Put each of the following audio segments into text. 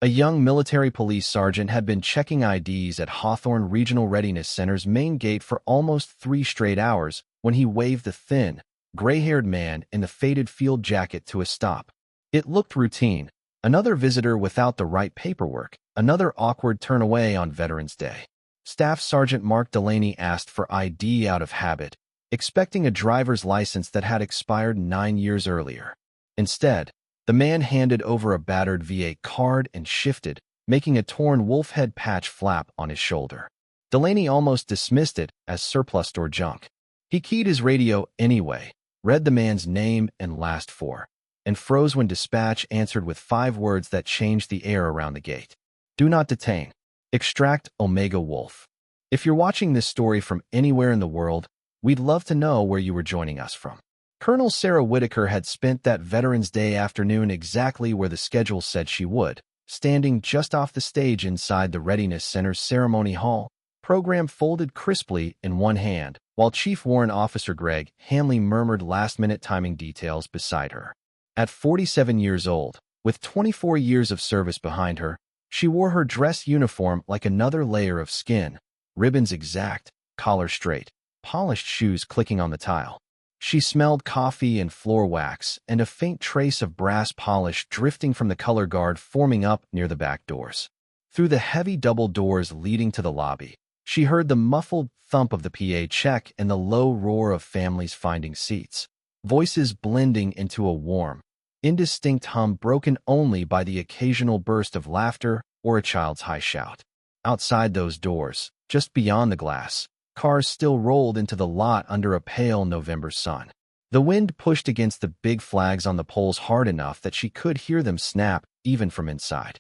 A young military police sergeant had been checking IDs at Hawthorne Regional Readiness Center's main gate for almost 3 straight hours when he waved the thin, gray-haired man in the faded field jacket to a stop. It looked routine. Another visitor without the right paperwork, another awkward turn away on Veterans Day. Staff Sergeant Mark Delaney asked for ID out of habit, expecting a driver's license that had expired 9 years earlier. Instead, the man handed over a battered VA card and shifted, making a torn wolf head patch flap on his shoulder. Delaney almost dismissed it as surplus store junk. He keyed his radio anyway, read the man's name and last four, and froze when dispatch answered with 5 words that changed the air around the gate. Do not detain. Extract Omega Wolf. If you're watching this story from anywhere in the world, we'd love to know where you were joining us from. Colonel Sarah Whitaker had spent that Veterans Day afternoon exactly where the schedule said she would, standing just off the stage inside the Readiness Center's ceremony hall, program folded crisply in one hand, while Chief Warrant Officer Greg Hanley murmured last-minute timing details beside her. At 47 years old, with 24 years of service behind her, she wore her dress uniform like another layer of skin, ribbons exact, collar straight, polished shoes clicking on the tile. She smelled coffee and floor wax and a faint trace of brass polish drifting from the color guard forming up near the back doors. Through the heavy double doors leading to the lobby, she heard the muffled thump of the PA check and the low roar of families finding seats, voices blending into a warm, indistinct hum broken only by the occasional burst of laughter or a child's high shout. Outside those doors, just beyond the glass, cars still rolled into the lot under a pale November sun. The wind pushed against the big flags on the poles hard enough that she could hear them snap even from inside.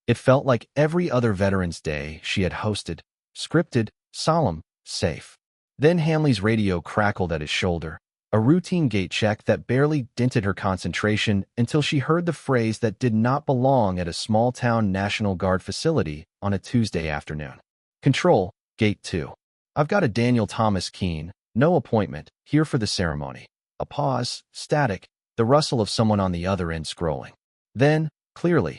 It felt like every other Veterans Day she had hosted, scripted, solemn, safe. Then Hanley's radio crackled at his shoulder, a routine gate check that barely dented her concentration until she heard the phrase that did not belong at a small-town National Guard facility on a Tuesday afternoon. Control, Gate 2. I've got a Daniel Thomas Keene, no appointment, here for the ceremony. A pause, static, the rustle of someone on the other end scrolling. Then, clearly,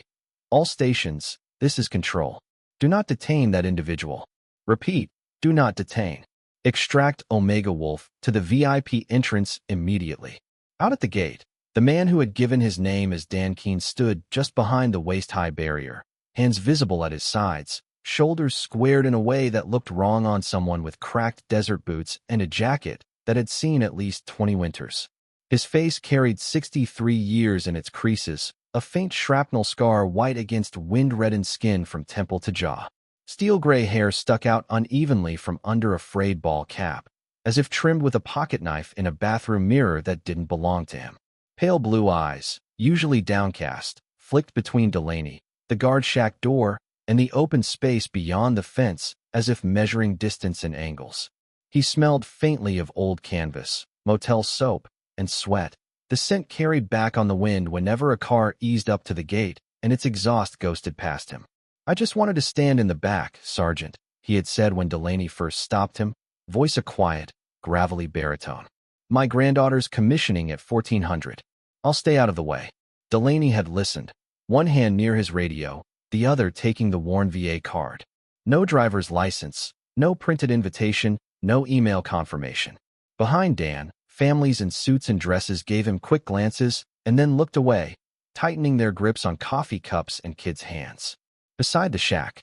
all stations, this is Control. Do not detain that individual. Repeat, do not detain. Extract Omega Wolf to the VIP entrance immediately. Out at the gate, the man who had given his name as Dan Keene stood just behind the waist-high barrier, hands visible at his sides, shoulders squared in a way that looked wrong on someone with cracked desert boots and a jacket that had seen at least 20 winters. His face carried 63 years in its creases, a faint shrapnel scar white against wind-reddened skin from temple to jaw. Steel-gray hair stuck out unevenly from under a frayed ball cap, as if trimmed with a pocket knife in a bathroom mirror that didn't belong to him. Pale blue eyes, usually downcast, flicked between Delaney, the guard shack door, and the open space beyond the fence as if measuring distance and angles. He smelled faintly of old canvas, motel soap, and sweat, the scent carried back on the wind whenever a car eased up to the gate and its exhaust ghosted past him. I just wanted to stand in the back, Sergeant, he had said when Delaney first stopped him, voice a quiet, gravelly baritone. My granddaughter's commissioning at 1400. I'll stay out of the way. Delaney had listened, one hand near his radio, the other taking the worn VA card. No driver's license, no printed invitation, no email confirmation. Behind Dan, families in suits and dresses gave him quick glances and then looked away, tightening their grips on coffee cups and kids' hands. Beside the shack,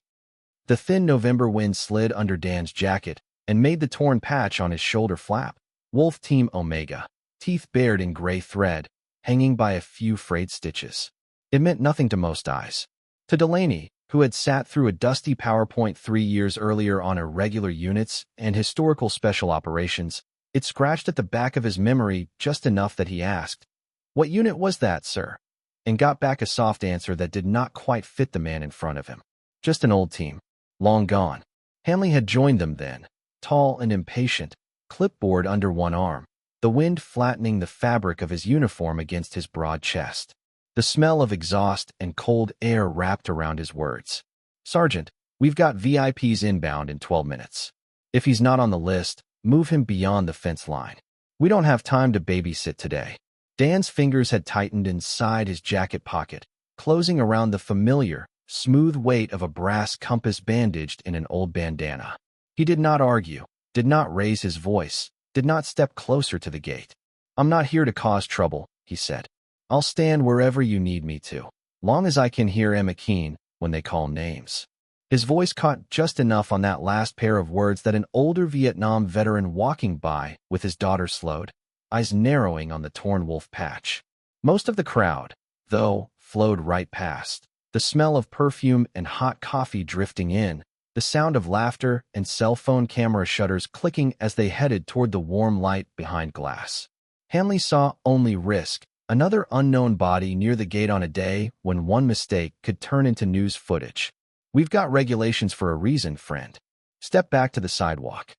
the thin November wind slid under Dan's jacket and made the torn patch on his shoulder flap. Wolf Team Omega, teeth bared in gray thread, hanging by a few frayed stitches. It meant nothing to most eyes. To Delaney, who had sat through a dusty PowerPoint 3 years earlier on irregular units and historical special operations, it scratched at the back of his memory just enough that he asked, "What unit was that, sir?" and got back a soft answer that did not quite fit the man in front of him. Just an old team. Long gone. Hanley had joined them then, tall and impatient, clipboard under one arm, the wind flattening the fabric of his uniform against his broad chest. The smell of exhaust and cold air wrapped around his words. "Sergeant, we've got VIPs inbound in 12 minutes. If he's not on the list, move him beyond the fence line. We don't have time to babysit today." Dan's fingers had tightened inside his jacket pocket, closing around the familiar, smooth weight of a brass compass bandaged in an old bandana. He did not argue, did not raise his voice, did not step closer to the gate. "I'm not here to cause trouble," he said. "I'll stand wherever you need me to, long as I can hear Emma Keen when they call names." His voice caught just enough on that last pair of words that an older Vietnam veteran walking by with his daughter slowed, eyes narrowing on the torn wolf patch. Most of the crowd, though, flowed right past. The smell of perfume and hot coffee drifting in, the sound of laughter and cell phone camera shutters clicking as they headed toward the warm light behind glass. Hanley saw only risk, another unknown body near the gate on a day when one mistake could turn into news footage. "We've got regulations for a reason, friend. Step back to the sidewalk."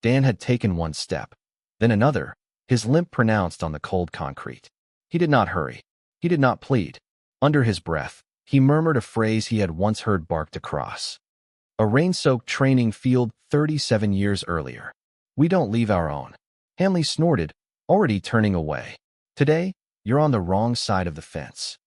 Dan had taken one step, then another, his limp pronounced on the cold concrete. He did not hurry. He did not plead. Under his breath, he murmured a phrase he had once heard barked across a rain-soaked training field 37 years earlier. "We don't leave our own." Hanley snorted, already turning away. "Today, you're on the wrong side of the fence."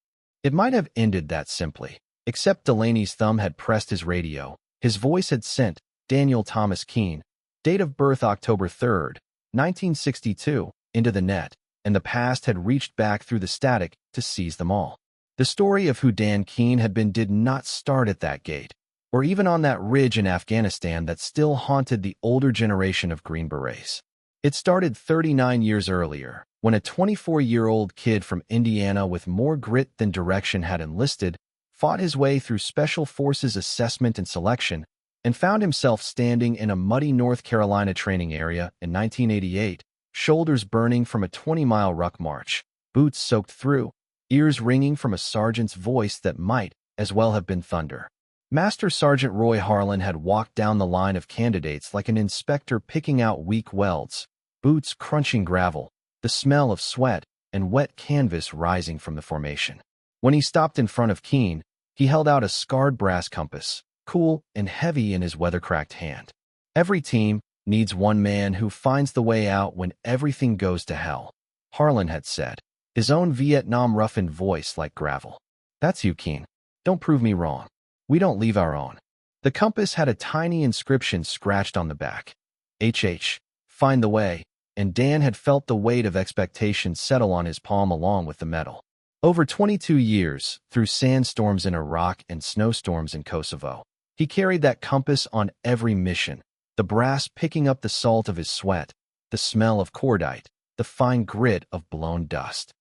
It might have ended that simply, except Delaney's thumb had pressed his radio. His voice had sent Daniel Thomas Keen, date of birth October 3rd, 1962, into the net, and the past had reached back through the static to seize them all. The story of who Dan Keen had been did not start at that gate, or even on that ridge in Afghanistan that still haunted the older generation of Green Berets. It started 39 years earlier, when a 24-year-old kid from Indiana with more grit than direction had enlisted, fought his way through Special Forces assessment and selection, and found himself standing in a muddy North Carolina training area in 1988, shoulders burning from a 20-mile ruck march, boots soaked through, ears ringing from a sergeant's voice that might as well have been thunder. Master Sergeant Roy Harlan had walked down the line of candidates like an inspector picking out weak welds, boots crunching gravel, the smell of sweat and wet canvas rising from the formation. When he stopped in front of Keen, he held out a scarred brass compass, cool and heavy in his weather-cracked hand. "Every team needs one man who finds the way out when everything goes to hell," Harlan had said, his own Vietnam roughened voice like gravel. "That's you, Keen. Don't prove me wrong. We don't leave our own." The compass had a tiny inscription scratched on the back. HH, find the way, and Dan had felt the weight of expectation settle on his palm along with the metal. Over 22 years, through sandstorms in Iraq and snowstorms in Kosovo, he carried that compass on every mission, the brass picking up the salt of his sweat, the smell of cordite, the fine grit of blown dust.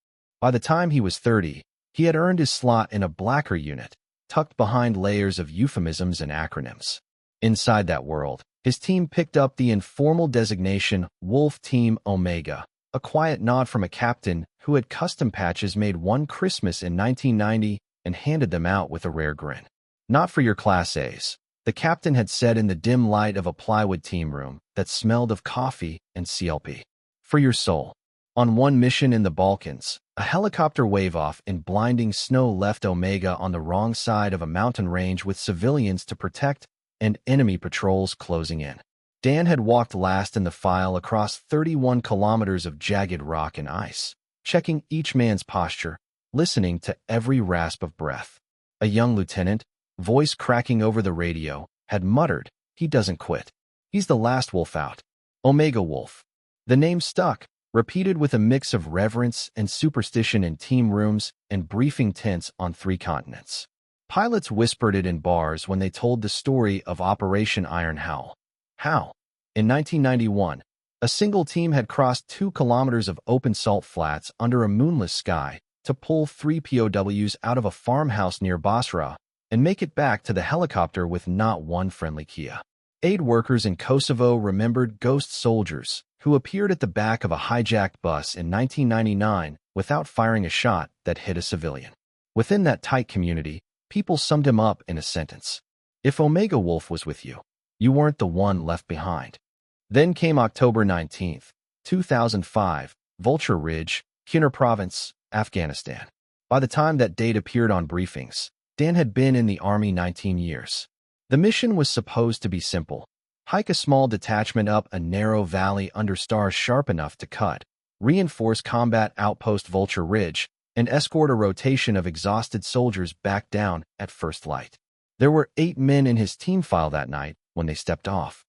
By the time he was 30, he had earned his slot in a blacker unit, tucked behind layers of euphemisms and acronyms. Inside that world, his team picked up the informal designation Wolf Team Omega, a quiet nod from a captain who had custom patches made one Christmas in 1990 and handed them out with a rare grin. "Not for your Class A's," the captain had said in the dim light of a plywood team room that smelled of coffee and CLP. "For your soul." On one mission in the Balkans, a helicopter wave-off in blinding snow left Omega on the wrong side of a mountain range with civilians to protect and enemy patrols closing in. Dan had walked last in the file across 31 kilometers of jagged rock and ice, checking each man's posture, listening to every rasp of breath. A young lieutenant, voice cracking over the radio, had muttered, "He doesn't quit. He's the last wolf out. Omega Wolf." The name stuck, repeated with a mix of reverence and superstition in team rooms and briefing tents on 3 continents. Pilots whispered it in bars when they told the story of Operation Iron Howl. How? In 1991, a single team had crossed 2 kilometers of open salt flats under a moonless sky to pull 3 POWs out of a farmhouse near Basra and make it back to the helicopter with not one friendly Kia. Aid workers in Kosovo remembered ghost soldiers who appeared at the back of a hijacked bus in 1999 without firing a shot that hit a civilian. Within that tight community, people summed him up in a sentence. If Omega Wolf was with you, you weren't the one left behind. Then came October 19, 2005, Vulture Ridge, Kunar Province, Afghanistan. By the time that date appeared on briefings, Dan had been in the Army 19 years. The mission was supposed to be simple. Hike a small detachment up a narrow valley under stars sharp enough to cut, reinforce combat outpost Vulture Ridge, and escort a rotation of exhausted soldiers back down at first light. There were 8 men in his team file that night when they stepped off,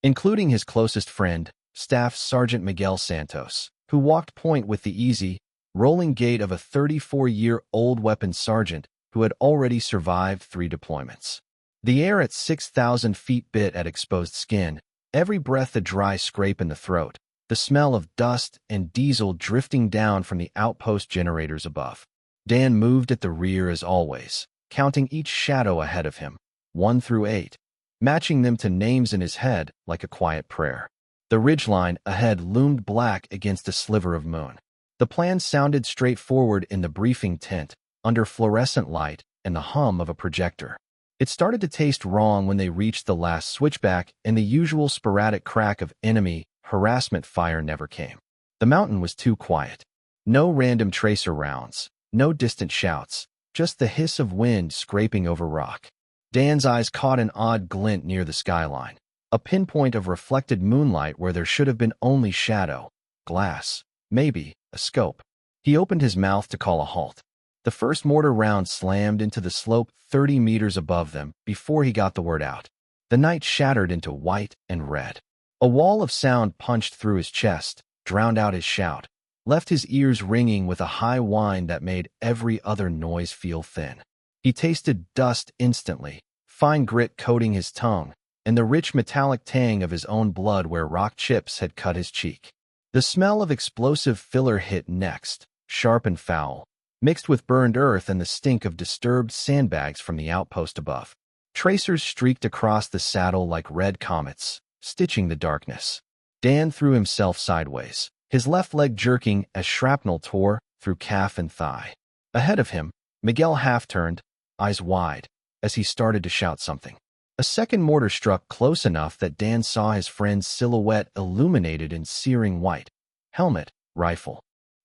including his closest friend, Staff Sergeant Miguel Santos, who walked point with the easy, rolling gait of a 34-year-old weapons sergeant who had already survived 3 deployments. The air at 6,000 feet bit at exposed skin, every breath a dry scrape in the throat, the smell of dust and diesel drifting down from the outpost generators above. Dan moved at the rear as always, counting each shadow ahead of him, 1 through 8, matching them to names in his head like a quiet prayer. The ridgeline ahead loomed black against a sliver of moon. The plan sounded straightforward in the briefing tent, under fluorescent light and the hum of a projector. It started to taste wrong when they reached the last switchback and the usual sporadic crack of enemy harassment fire never came. The mountain was too quiet. No random tracer rounds, no distant shouts, just the hiss of wind scraping over rock. Dan's eyes caught an odd glint near the skyline, a pinpoint of reflected moonlight where there should have been only shadow, glass, maybe a scope. He opened his mouth to call a halt. The first mortar round slammed into the slope 30 meters above them before he got the word out. The night shattered into white and red. A wall of sound punched through his chest, drowned out his shout, left his ears ringing with a high whine that made every other noise feel thin. He tasted dust instantly, fine grit coating his tongue, and the rich metallic tang of his own blood where rock chips had cut his cheek. The smell of explosive filler hit next, sharp and foul, mixed with burned earth and the stink of disturbed sandbags from the outpost above. Tracers streaked across the saddle like red comets, stitching the darkness. Dan threw himself sideways, his left leg jerking as shrapnel tore through calf and thigh. Ahead of him, Miguel half-turned, eyes wide, as he started to shout something. A second mortar struck close enough that Dan saw his friend's silhouette illuminated in searing white. Helmet, rifle.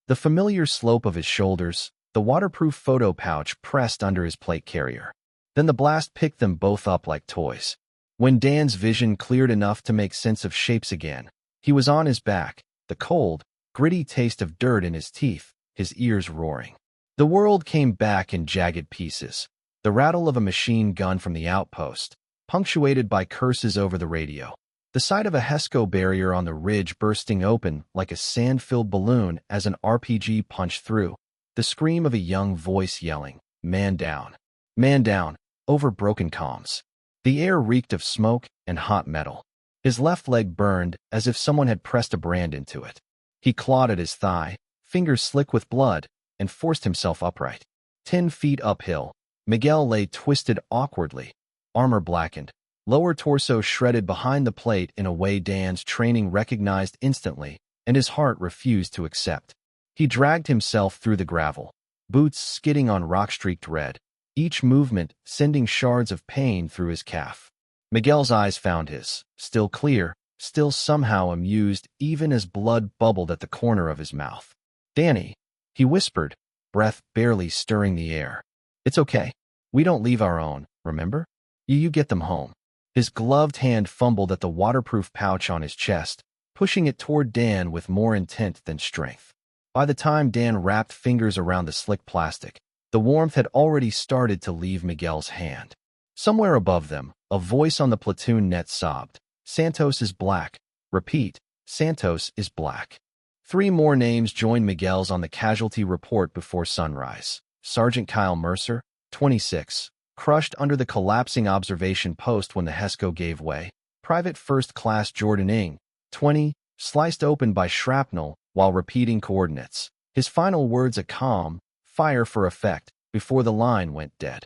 The familiar slope of his shoulders, the waterproof photo pouch pressed under his plate carrier. Then the blast picked them both up like toys. When Dan's vision cleared enough to make sense of shapes again, he was on his back, the cold, gritty taste of dirt in his teeth, his ears roaring. The world came back in jagged pieces. The rattle of a machine gun from the outpost, punctuated by curses over the radio. The sight of a HESCO barrier on the ridge bursting open like a sand-filled balloon as an RPG punched through. The scream of a young voice yelling, "Man down! Man down!" over broken comms. The air reeked of smoke and hot metal. His left leg burned as if someone had pressed a brand into it. He clawed at his thigh, fingers slick with blood, and forced himself upright. 10 feet uphill, Miguel lay twisted awkwardly, armor blackened, lower torso shredded behind the plate in a way Dan's training recognized instantly, and his heart refused to accept. He dragged himself through the gravel, boots skidding on rock-streaked red, each movement sending shards of pain through his calf. Miguel's eyes found his, still clear, still somehow amused even as blood bubbled at the corner of his mouth. "Danny," he whispered, breath barely stirring the air. "It's okay. We don't leave our own, remember? You get them home." His gloved hand fumbled at the waterproof pouch on his chest, pushing it toward Dan with more intent than strength. By the time Dan wrapped fingers around the slick plastic, the warmth had already started to leave Miguel's hand. Somewhere above them, a voice on the platoon net sobbed, "Santos is black. Repeat, Santos is black." 3 more names joined Miguel's on the casualty report before sunrise. Sergeant Kyle Mercer, 26, crushed under the collapsing observation post when the HESCO gave way. Private First Class Jordan Ng, 20, sliced open by shrapnel while repeating coordinates. His final words a calm, "Fire for effect," before the line went dead.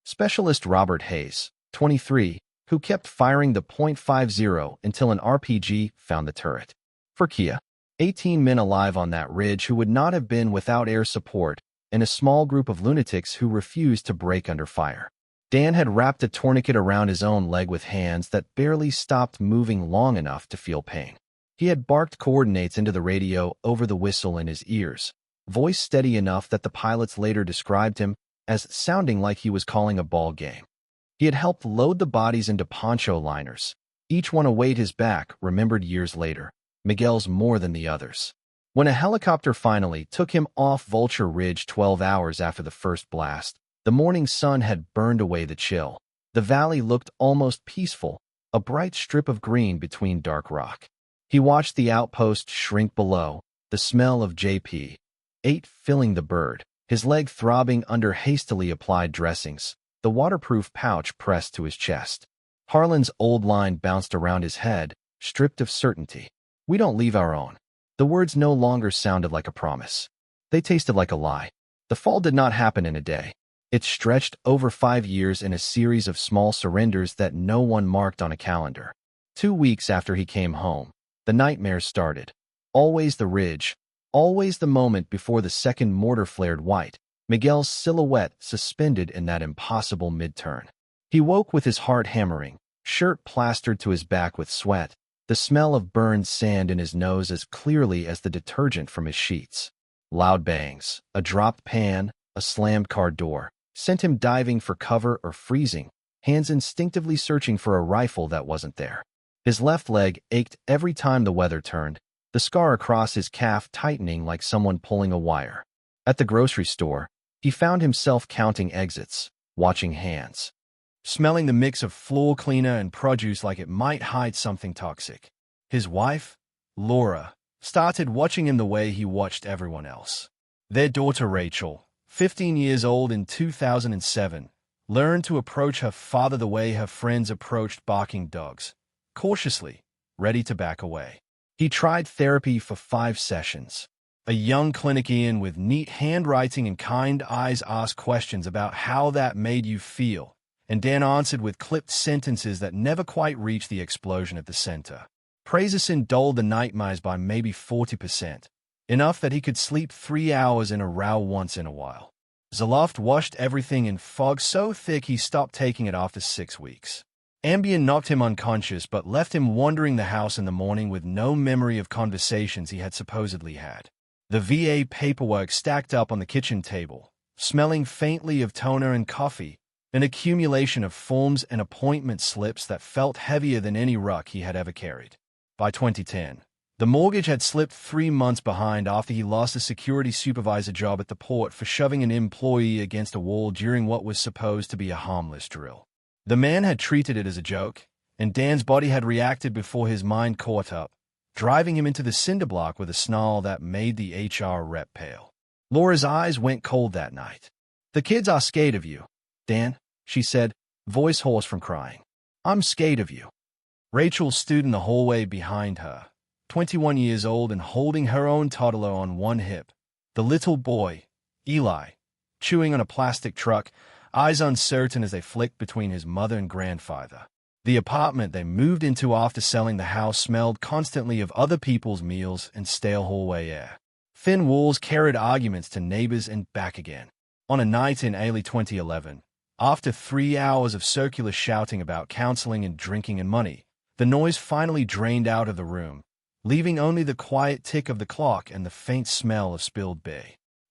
Specialist Robert Hayes, 23, who kept firing the .50 until an RPG found the turret. For Kia, 18 men alive on that ridge who would not have been without air support, and a small group of lunatics who refused to break under fire. Dan had wrapped a tourniquet around his own leg with hands that barely stopped moving long enough to feel pain. He had barked coordinates into the radio over the whistle in his ears, voice steady enough that the pilots later described him as sounding like he was calling a ball game. He had helped load the bodies into poncho liners, each one a weight his back, remembered years later, Miguel's more than the others. When a helicopter finally took him off Vulture Ridge 12 hours after the first blast, the morning sun had burned away the chill. The valley looked almost peaceful, a bright strip of green between dark rock. He watched the outpost shrink below, the smell of JP8 filling the bird, his leg throbbing under hastily applied dressings, the waterproof pouch pressed to his chest. Harlan's old line bounced around his head, stripped of certainty. We don't leave our own. The words no longer sounded like a promise. They tasted like a lie. The fall did not happen in a day. It stretched over 5 years in a series of small surrenders that no one marked on a calendar. 2 weeks after he came home, the nightmares started. Always the ridge, always the moment before the second mortar flared white, Miguel's silhouette suspended in that impossible mid-turn. He woke with his heart hammering, shirt plastered to his back with sweat, the smell of burned sand in his nose as clearly as the detergent from his sheets. Loud bangs, a dropped pan, a slammed car door, sent him diving for cover or freezing, hands instinctively searching for a rifle that wasn't there. His left leg ached every time the weather turned, the scar across his calf tightening like someone pulling a wire. At the grocery store, he found himself counting exits, watching hands, smelling the mix of floor cleaner and produce like it might hide something toxic. His wife, Laura, started watching him the way he watched everyone else. Their daughter Rachel, 15 years old in 2007, learned to approach her father the way her friends approached barking dogs, cautiously, ready to back away. He tried therapy for 5 sessions. A young clinician with neat handwriting and kind eyes asked questions about how that made you feel, and Dan answered with clipped sentences that never quite reached the explosion at the center. Prazosin dulled the nightmares by maybe 40%, enough that he could sleep 3 hours in a row once in a while. Zoloft washed everything in fog so thick he stopped taking it after 6 weeks. Ambien knocked him unconscious but left him wandering the house in the morning with no memory of conversations he had supposedly had. The VA paperwork stacked up on the kitchen table, smelling faintly of toner and coffee, an accumulation of forms and appointment slips that felt heavier than any ruck he had ever carried. By 2010, the mortgage had slipped 3 months behind after he lost a security supervisor job at the port for shoving an employee against a wall during what was supposed to be a harmless drill. The man had treated it as a joke, and Dan's body had reacted before his mind caught up, driving him into the cinder block with a snarl that made the HR rep pale. Laura's eyes went cold that night. "The kids are scared of you, Dan," she said, voice hoarse from crying. "I'm scared of you." Rachel stood in the hallway behind her, 21 years old and holding her own toddler on one hip. The little boy, Eli, chewing on a plastic truck, eyes uncertain as they flicked between his mother and grandfather. The apartment they moved into after selling the house smelled constantly of other people's meals and stale hallway air. Thin walls carried arguments to neighbors and back again. On a night in early 2011, after 3 hours of circular shouting about counseling and drinking and money, the noise finally drained out of the room, leaving only the quiet tick of the clock and the faint smell of spilled beer.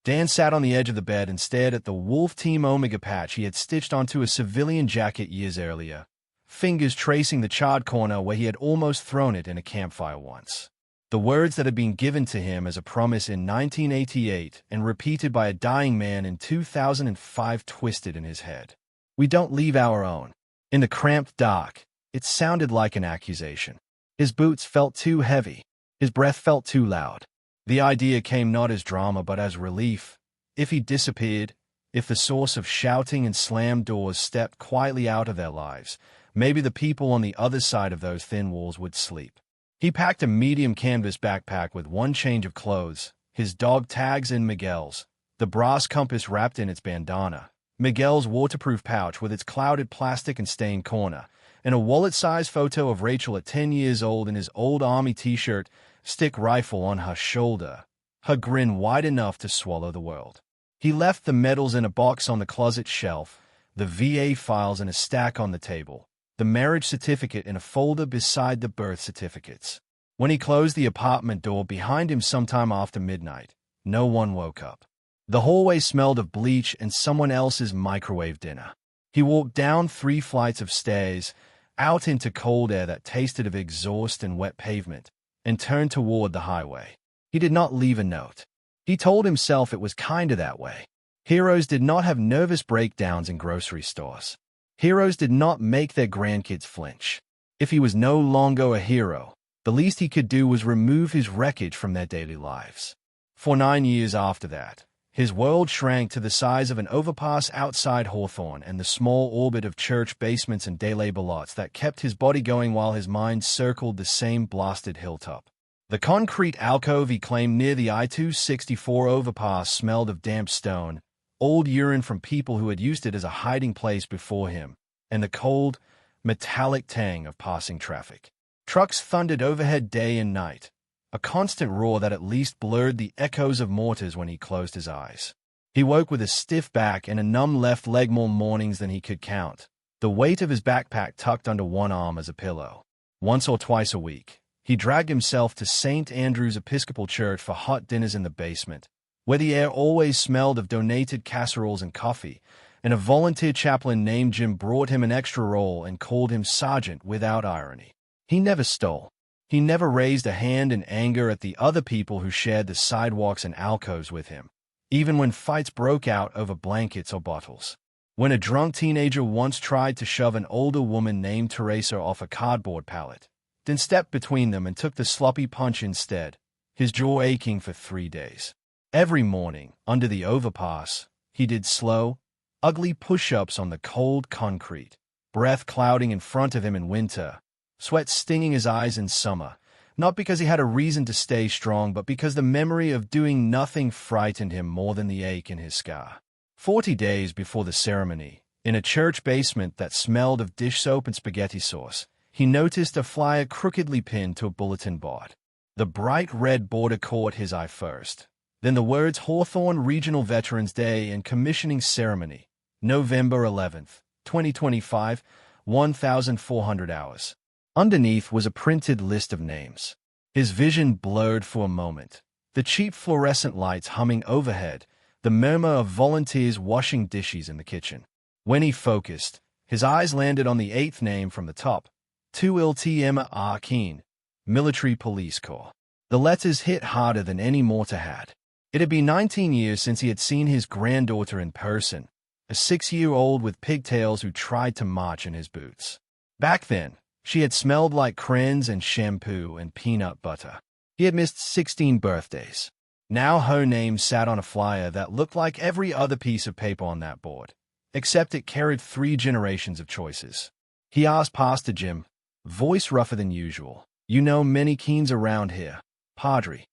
Dan sat on the edge of the bed and stared at the Wolf Team Omega patch he had stitched onto a civilian jacket years earlier, fingers tracing the charred corner where he had almost thrown it in a campfire once. The words that had been given to him as a promise in 1988 and repeated by a dying man in 2005 twisted in his head. "We don't leave our own." In the cramped dark, it sounded like an accusation. His boots felt too heavy. His breath felt too loud. The idea came not as drama but as relief. If he disappeared, if the source of shouting and slammed doors stepped quietly out of their lives, maybe the people on the other side of those thin walls would sleep. He packed a medium canvas backpack with one change of clothes, his dog tags and Miguel's, the brass compass wrapped in its bandana, Miguel's waterproof pouch with its clouded plastic and stained corner, and a wallet-sized photo of Rachel at 10 years old in his old army t-shirt, stick rifle on her shoulder, her grin wide enough to swallow the world. He left the medals in a box on the closet shelf, the VA files in a stack on the table, the marriage certificate in a folder beside the birth certificates. When he closed the apartment door behind him sometime after midnight, no one woke up. The hallway smelled of bleach and someone else's microwave dinner. He walked down 3 flights of stairs, out into cold air that tasted of exhaust and wet pavement, and turned toward the highway. He did not leave a note. He told himself it was kinda that way. Heroes did not have nervous breakdowns in grocery stores. Heroes did not make their grandkids flinch. If he was no longer a hero, the least he could do was remove his wreckage from their daily lives. For 9 years after that, his world shrank to the size of an overpass outside Hawthorne and the small orbit of church basements and day labor lots that kept his body going while his mind circled the same blasted hilltop. The concrete alcove he claimed near the I-264 overpass smelled of damp stone, old urine from people who had used it as a hiding place before him, and the cold, metallic tang of passing traffic. Trucks thundered overhead day and night, a constant roar that at least blurred the echoes of mortars when he closed his eyes. He woke with a stiff back and a numb left leg more mornings than he could count, the weight of his backpack tucked under one arm as a pillow. Once or twice a week, he dragged himself to St. Andrew's Episcopal Church for hot dinners in the basement, where the air always smelled of donated casseroles and coffee, and a volunteer chaplain named Jim brought him an extra roll and called him Sergeant without irony. He never stole. He never raised a hand in anger at the other people who shared the sidewalks and alcoves with him, even when fights broke out over blankets or bottles. When a drunk teenager once tried to shove an older woman named Teresa off a cardboard pallet, then stepped between them and took the sloppy punch instead, his jaw aching for 3 days. Every morning, under the overpass, he did slow, ugly push-ups on the cold concrete, breath clouding in front of him in winter, sweat stinging his eyes in summer, not because he had a reason to stay strong, but because the memory of doing nothing frightened him more than the ache in his scar. 40 days before the ceremony, in a church basement that smelled of dish soap and spaghetti sauce, he noticed a flyer crookedly pinned to a bulletin board. The bright red border caught his eye first. Then the words Hawthorne Regional Veterans Day and Commissioning Ceremony, November 11th, 2025, 1,400 hours. Underneath was a printed list of names. His vision blurred for a moment. The cheap fluorescent lights humming overhead, the murmur of volunteers washing dishes in the kitchen. When he focused, his eyes landed on the 8th name from the top, 2LTM Keen, Military Police Corps. The letters hit harder than any mortar had. It had been 19 years since he had seen his granddaughter in person, a 6-year-old with pigtails who tried to march in his boots. Back then, she had smelled like crayons and shampoo and peanut butter. He had missed 16 birthdays. Now her name sat on a flyer that looked like every other piece of paper on that board, except it carried 3 generations of choices. He asked Pastor Jim, voice rougher than usual, "You know many Keens around here, Padre?"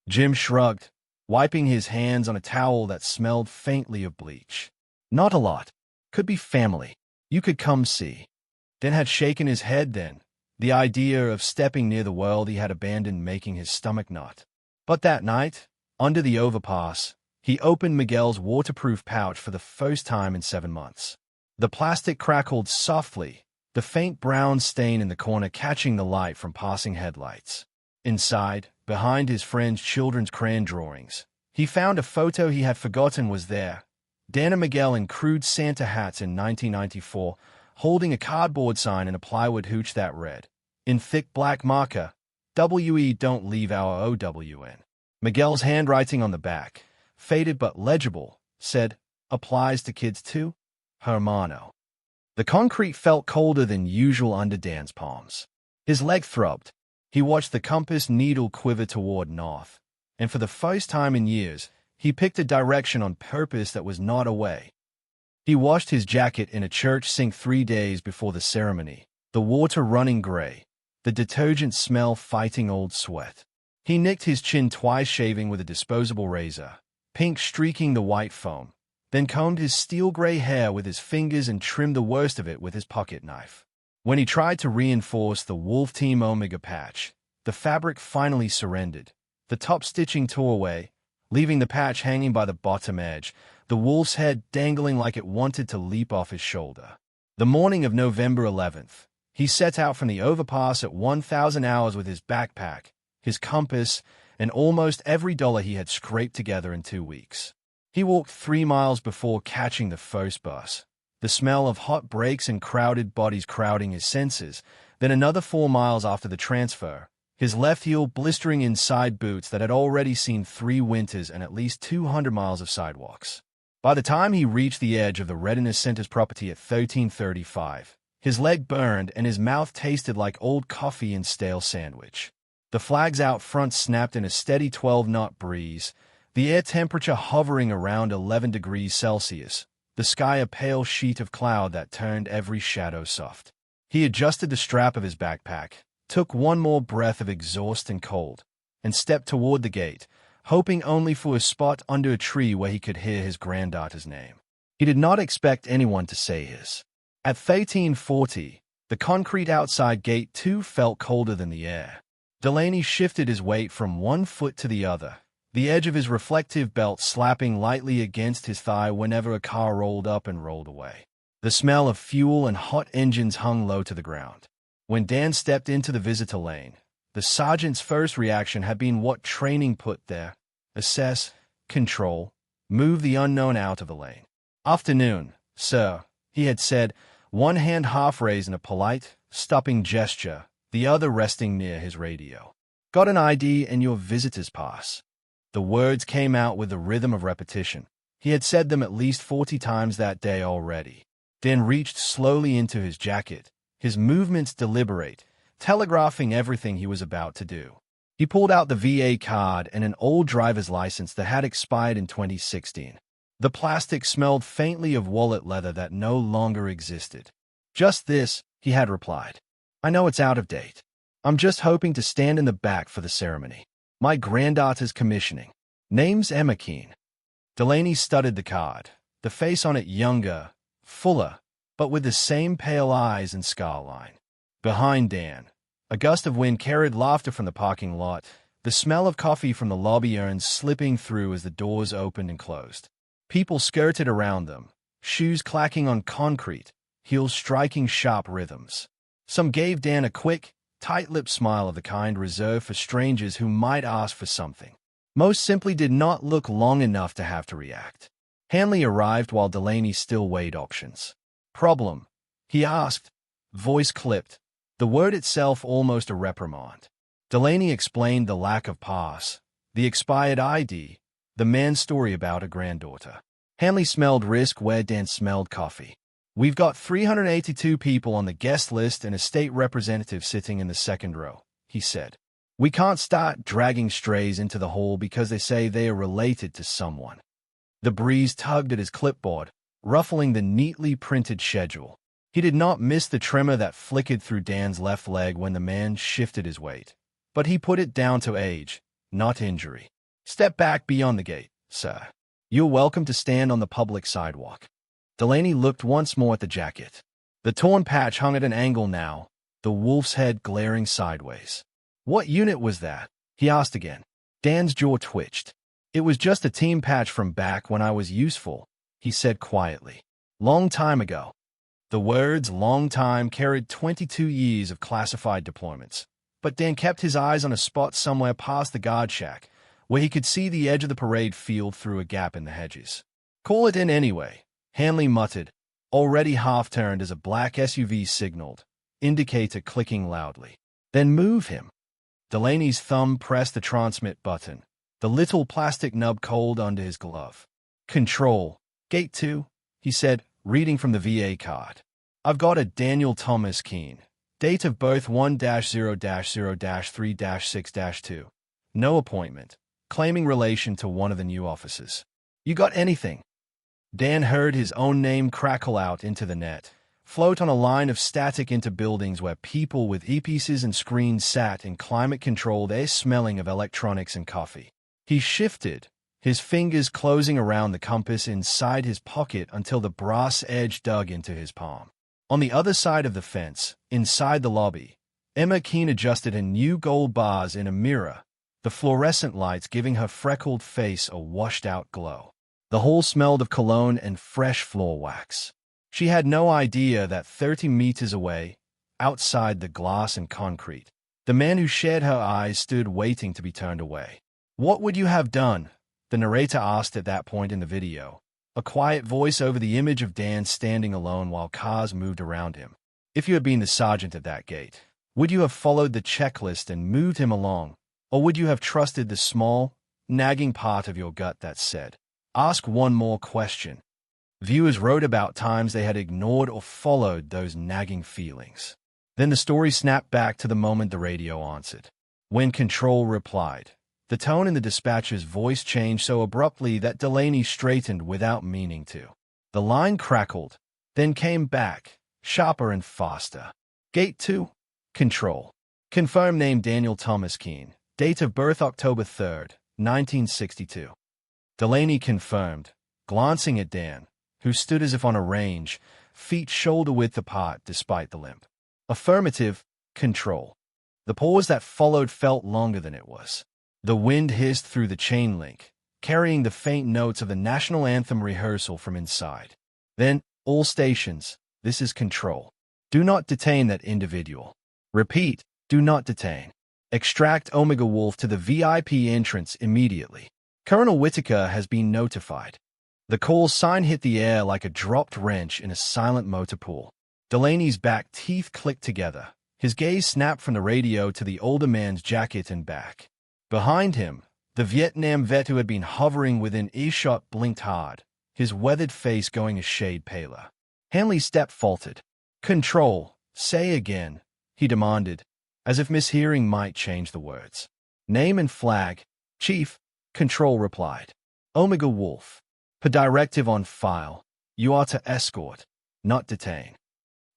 Jim shrugged, wiping his hands on a towel that smelled faintly of bleach. "Not a lot. Could be family. You could come see." Then had shaken his head then, the idea of stepping near the world he had abandoned making his stomach knot. But that night, under the overpass, he opened Miguel's waterproof pouch for the first time in 7 months. The plastic crackled softly, the faint brown stain in the corner catching the light from passing headlights. Inside, behind his friend's children's crayon drawings, he found a photo he had forgotten was there. Dan and Miguel in crude Santa hats in 1994, holding a cardboard sign and a plywood hooch that read, in thick black marker, "WE don't leave our OWN." Miguel's handwriting on the back, faded but legible, said, "Applies to kids too? Hermano." The concrete felt colder than usual under Dan's palms. His leg throbbed. He watched the compass needle quiver toward north, and for the first time in years, he picked a direction on purpose that was not away. He washed his jacket in a church sink 3 days before the ceremony, the water running gray, the detergent smell fighting old sweat. He nicked his chin twice, shaving with a disposable razor, pink streaking the white foam, then combed his steel-gray hair with his fingers and trimmed the worst of it with his pocket knife. When he tried to reinforce the Wolf Team Omega patch, the fabric finally surrendered. The top stitching tore away, leaving the patch hanging by the bottom edge, the wolf's head dangling like it wanted to leap off his shoulder. The morning of November 11th, he set out from the overpass at 1,000 hours with his backpack, his compass, and almost every dollar he had scraped together in 2 weeks. He walked 3 miles before catching the first bus, the smell of hot brakes and crowded bodies crowding his senses, then another 4 miles after the transfer, his left heel blistering inside boots that had already seen 3 winters and at least 200 miles of sidewalks. By the time he reached the edge of the Readiness Center's property at 1335, his leg burned and his mouth tasted like old coffee and stale sandwich. The flags out front snapped in a steady 12-knot breeze, the air temperature hovering around 11 degrees Celsius, the sky a pale sheet of cloud that turned every shadow soft. He adjusted the strap of his backpack, took one more breath of exhaust and cold, and stepped toward the gate, hoping only for a spot under a tree where he could hear his granddaughter's name. He did not expect anyone to say his. At 1340, the concrete outside gate too felt colder than the air. Delaney shifted his weight from one foot to the other, the edge of his reflective belt slapping lightly against his thigh whenever a car rolled up and rolled away. The smell of fuel and hot engines hung low to the ground. When Dan stepped into the visitor lane, the sergeant's first reaction had been what training put there: assess, control, move the unknown out of the lane. "Afternoon, sir," he had said, one hand half raised in a polite, stopping gesture, the other resting near his radio. "Got an ID and your visitor's pass." The words came out with the rhythm of repetition. He had said them at least 40 times that day already. Dan reached slowly into his jacket, his movements deliberate, telegraphing everything he was about to do. He pulled out the VA card and an old driver's license that had expired in 2016. The plastic smelled faintly of wallet leather that no longer existed. "Just this," he had replied. "I know it's out of date. I'm just hoping to stand in the back for the ceremony. My granddaughter's commissioning. Name's Emma Keene." Delaney studied the card, the face on it younger, fuller, but with the same pale eyes and scar line. Behind Dan, a gust of wind carried laughter from the parking lot, the smell of coffee from the lobby urns slipping through as the doors opened and closed. People skirted around them, shoes clacking on concrete, heels striking sharp rhythms. Some gave Dan a quick, tight-lipped smile of the kind reserved for strangers who might ask for something. Most simply did not look long enough to have to react. Hanley arrived while Delaney still weighed options. "Problem?" he asked, voice clipped, the word itself almost a reprimand. Delaney explained the lack of pass, the expired ID, the man's story about a granddaughter. Hanley smelled risk where Dan smelled coffee. "We've got 382 people on the guest list and a state representative sitting in the second row," he said. "We can't start dragging strays into the hall because they say they are related to someone." The breeze tugged at his clipboard, ruffling the neatly printed schedule. He did not miss the tremor that flickered through Dan's left leg when the man shifted his weight. But he put it down to age, not injury. "Step back beyond the gate, sir. You're welcome to stand on the public sidewalk." Delaney looked once more at the jacket. The torn patch hung at an angle now, the wolf's head glaring sideways. "What unit was that?" he asked again. Dan's jaw twitched. "It was just a team patch from back when I was useful," he said quietly. "Long time ago." The words "long time" carried 22 years of classified deployments. But Dan kept his eyes on a spot somewhere past the guard shack, where he could see the edge of the parade field through a gap in the hedges. "Call it in anyway," Hanley muttered, already half-turned as a black SUV signaled, indicator clicking loudly. "Then move him." Delaney's thumb pressed the transmit button, the little plastic nub cold under his glove. "Control, Gate 2, he said, reading from the VA card. "I've got a Daniel Thomas Keene. Date of birth 1-0-0-3-6-2. No appointment. Claiming relation to one of the new officers. You got anything?" Dan heard his own name crackle out into the net, float on a line of static into buildings where people with earpieces and screens sat in climate-controlled air smelling of electronics and coffee. He shifted, his fingers closing around the compass inside his pocket until the brass edge dug into his palm. On the other side of the fence, inside the lobby, Emma Keene adjusted her new gold bars in a mirror, the fluorescent lights giving her freckled face a washed-out glow. The hall smelled of cologne and fresh floor wax. She had no idea that 30 meters away, outside the glass and concrete, the man who shared her eyes stood waiting to be turned away. "What would you have done?" the narrator asked at that point in the video, a quiet voice over the image of Dan standing alone while cars moved around him. "If you had been the sergeant at that gate, would you have followed the checklist and moved him along, or would you have trusted the small, nagging part of your gut that said, Ask one more question. Viewers wrote about times they had ignored or followed those nagging feelings. Then the story snapped back to the moment the radio answered. When Control replied, the tone in the dispatcher's voice changed so abruptly that Delaney straightened without meaning to. The line crackled, then came back, sharper and faster. Gate 2. Control. Confirmed name Daniel Thomas Keene. Date of birth October 3rd, 1962. Delaney confirmed, glancing at Dan, who stood as if on a range, feet shoulder-width apart despite the limp. Affirmative. Control. The pause that followed felt longer than it was. The wind hissed through the chain link, carrying the faint notes of the national anthem rehearsal from inside. Then, all stations, this is Control. Do not detain that individual. Repeat, do not detain. Extract Omega Wolf to the VIP entrance immediately. Colonel Whitaker has been notified. The call sign hit the air like a dropped wrench in a silent motor pool. Delaney's back teeth clicked together. His gaze snapped from the radio to the older man's jacket and back. Behind him, the Vietnam vet who had been hovering within earshot blinked hard, his weathered face going a shade paler. Hanley's step faltered. Control, say again, he demanded, as if mishearing might change the words. Name and flag. Chief, Control replied. Omega Wolf. Per directive on file, you are to escort, not detain.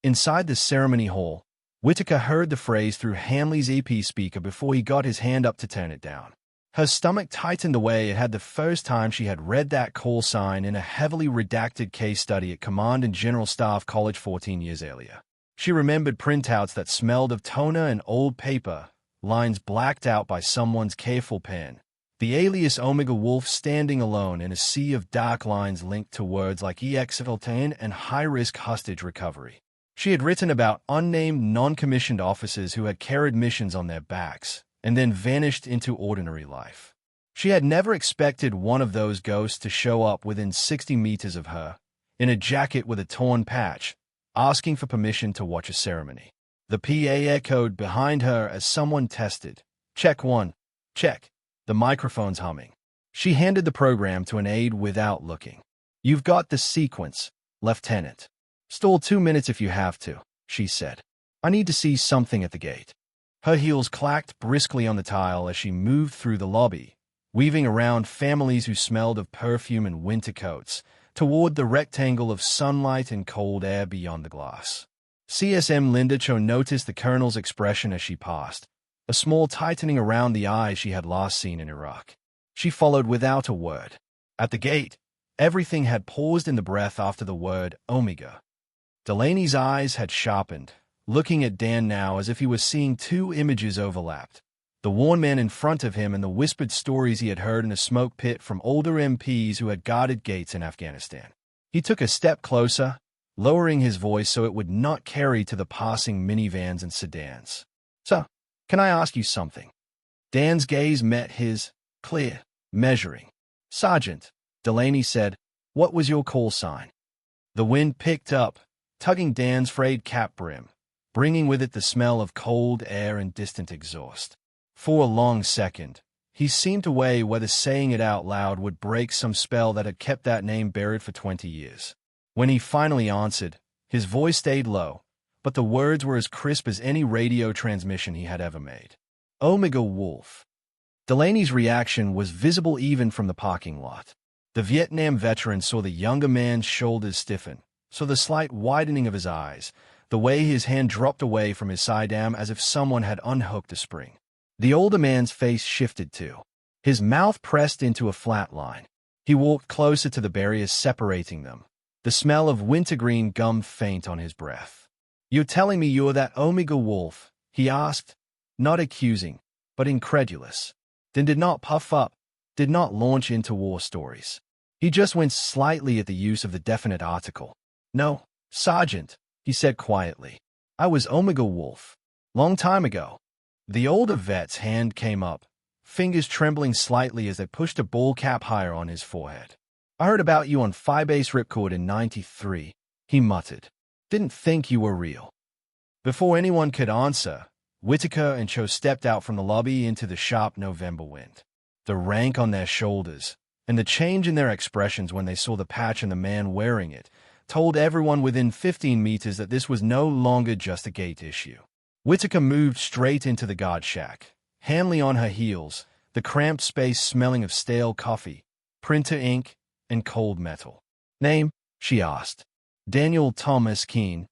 Inside the ceremony hall, Whitaker heard the phrase through Hanley's EP speaker before he got his hand up to turn it down. Her stomach tightened the way it had the first time she had read that call sign in a heavily redacted case study at Command and General Staff College 14 years earlier. She remembered printouts that smelled of toner and old paper, lines blacked out by someone's careful pen. The alias Omega Wolf standing alone in a sea of dark lines linked to words like EX-10 and high-risk hostage recovery. She had written about unnamed non-commissioned officers who had carried missions on their backs and then vanished into ordinary life. She had never expected one of those ghosts to show up within 60 meters of her, in a jacket with a torn patch, asking for permission to watch a ceremony. The PA echoed behind her as someone tested. Check 1. Check. The microphone's humming. She handed the program to an aide without looking. You've got the sequence, Lieutenant. Stall 2 minutes if you have to, she said. I need to see something at the gate. Her heels clacked briskly on the tile as she moved through the lobby, weaving around families who smelled of perfume and winter coats, toward the rectangle of sunlight and cold air beyond the glass. CSM Linda Cho noticed the colonel's expression as she passed, a small tightening around the eyes she had last seen in Iraq. She followed without a word. At the gate, everything had paused in the breath after the word Omega. Delaney's eyes had sharpened, looking at Dan now as if he was seeing two images overlapped. The worn man in front of him and the whispered stories he had heard in a smoke pit from older MPs who had guarded gates in Afghanistan. He took a step closer, lowering his voice so it would not carry to the passing minivans and sedans. So, can I ask you something? Dan's gaze met his, clear, measuring. Sergeant, Delaney said, what was your call sign? The wind picked up, tugging Dan's frayed cap brim, bringing with it the smell of cold air and distant exhaust. For a long second, he seemed to weigh whether saying it out loud would break some spell that had kept that name buried for 20 years. When he finally answered, his voice stayed low, but the words were as crisp as any radio transmission he had ever made. Omega Wolf. Delaney's reaction was visible even from the parking lot. The Vietnam veteran saw the younger man's shoulders stiffen, saw the slight widening of his eyes, the way his hand dropped away from his sidearm as if someone had unhooked a spring. The older man's face shifted too. His mouth pressed into a flat line. He walked closer to the barriers separating them, the smell of wintergreen gum faint on his breath. You're telling me you're that Omega Wolf? He asked, not accusing, but incredulous. Then did not puff up, did not launch into war stories. He just winced slightly at the use of the definite article. No, Sergeant, he said quietly. I was Omega Wolf. Long time ago. The older vet's hand came up, fingers trembling slightly as they pushed a ball cap higher on his forehead. I heard about you on Firebase Ripcord in '93, he muttered. Didn't think you were real. Before anyone could answer, Whitaker and Cho stepped out from the lobby into the sharp November wind. The rank on their shoulders, and the change in their expressions when they saw the patch and the man wearing it told everyone within 15 meters that this was no longer just a gate issue. Whitaker moved straight into the guard shack, Hanley on her heels, the cramped space smelling of stale coffee, printer ink, and cold metal. "Name?" she asked. "Daniel Thomas Keene."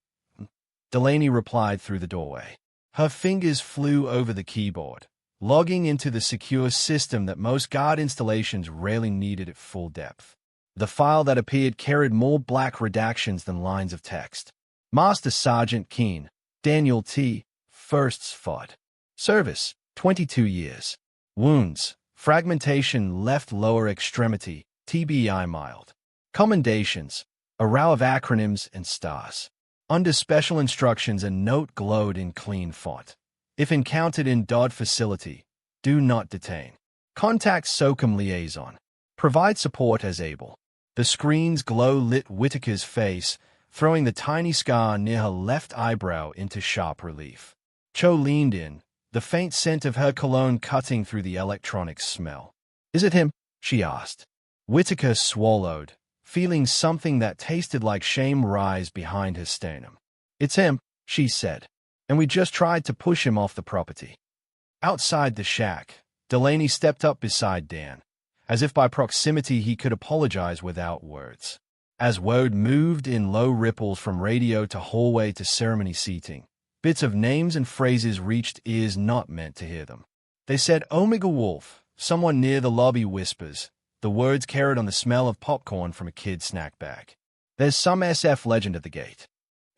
Delaney replied through the doorway. Her fingers flew over the keyboard, logging into the secure system that most guard installations rarely needed at full depth. The file that appeared carried more black redactions than lines of text. Master Sergeant Keene, Daniel T. Firsts fought. Service, 22 years. Wounds, fragmentation left lower extremity, TBI mild. Commendations, a row of acronyms and stars. Under special instructions, a note glowed in clean font. If encountered in DOD facility, do not detain. Contact SOCOM liaison. Provide support as able. The screen's glow lit Whitaker's face, throwing the tiny scar near her left eyebrow into sharp relief. Cho leaned in, the faint scent of her cologne cutting through the electronic smell. "Is it him?" she asked. Whitaker swallowed, feeling something that tasted like shame rise behind his sternum. "It's him," she said, "and we just tried to push him off the property." Outside the shack, Delaney stepped up beside Dan, as if by proximity he could apologize without words. As word moved in low ripples from radio to hallway to ceremony seating, bits of names and phrases reached ears not meant to hear them. They said Omega Wolf, someone near the lobby whispers, the words carried on the smell of popcorn from a kid's snack bag. "There's some SF legend at the gate."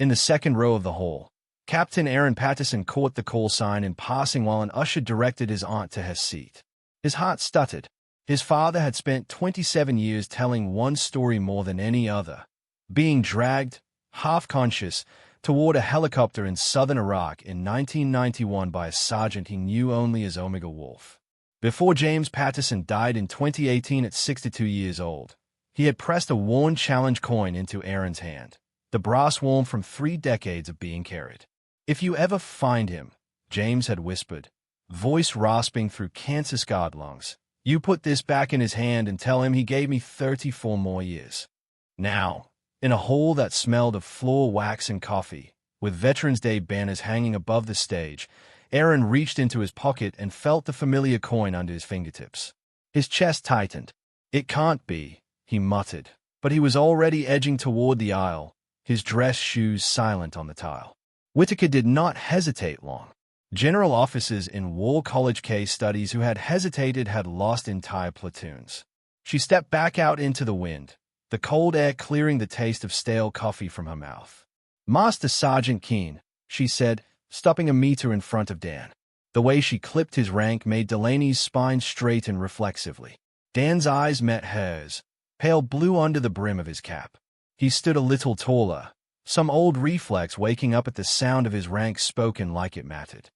In the second row of the hall, Captain Aaron Patterson caught the call sign in passing while an usher directed his aunt to her seat. His heart stuttered. His father had spent 27 years telling one story more than any other, being dragged, half-conscious, toward a helicopter in southern Iraq in 1991 by a sergeant he knew only as Omega Wolf. Before James Patterson died in 2018 at 62 years old, he had pressed a worn challenge coin into Aaron's hand, the brass worn from 3 decades of being carried. "If you ever find him," James had whispered, voice rasping through cancer-scarred lungs, "you put this back in his hand and tell him he gave me 34 more years." Now, in a hall that smelled of floor wax and coffee, with Veterans Day banners hanging above the stage, Aaron reached into his pocket and felt the familiar coin under his fingertips. His chest tightened. "It can't be," he muttered, but he was already edging toward the aisle, his dress shoes silent on the tile. Whitaker did not hesitate long. General officers in War College case studies who had hesitated had lost entire platoons. She stepped back out into the wind, the cold air clearing the taste of stale coffee from her mouth. "Master Sergeant Keene," she said, stopping a meter in front of Dan. The way she clipped his rank made Delaney's spine straighten reflexively. Dan's eyes met hers, pale blue under the brim of his cap. He stood a little taller, some old reflex waking up at the sound of his rank spoken like it mattered.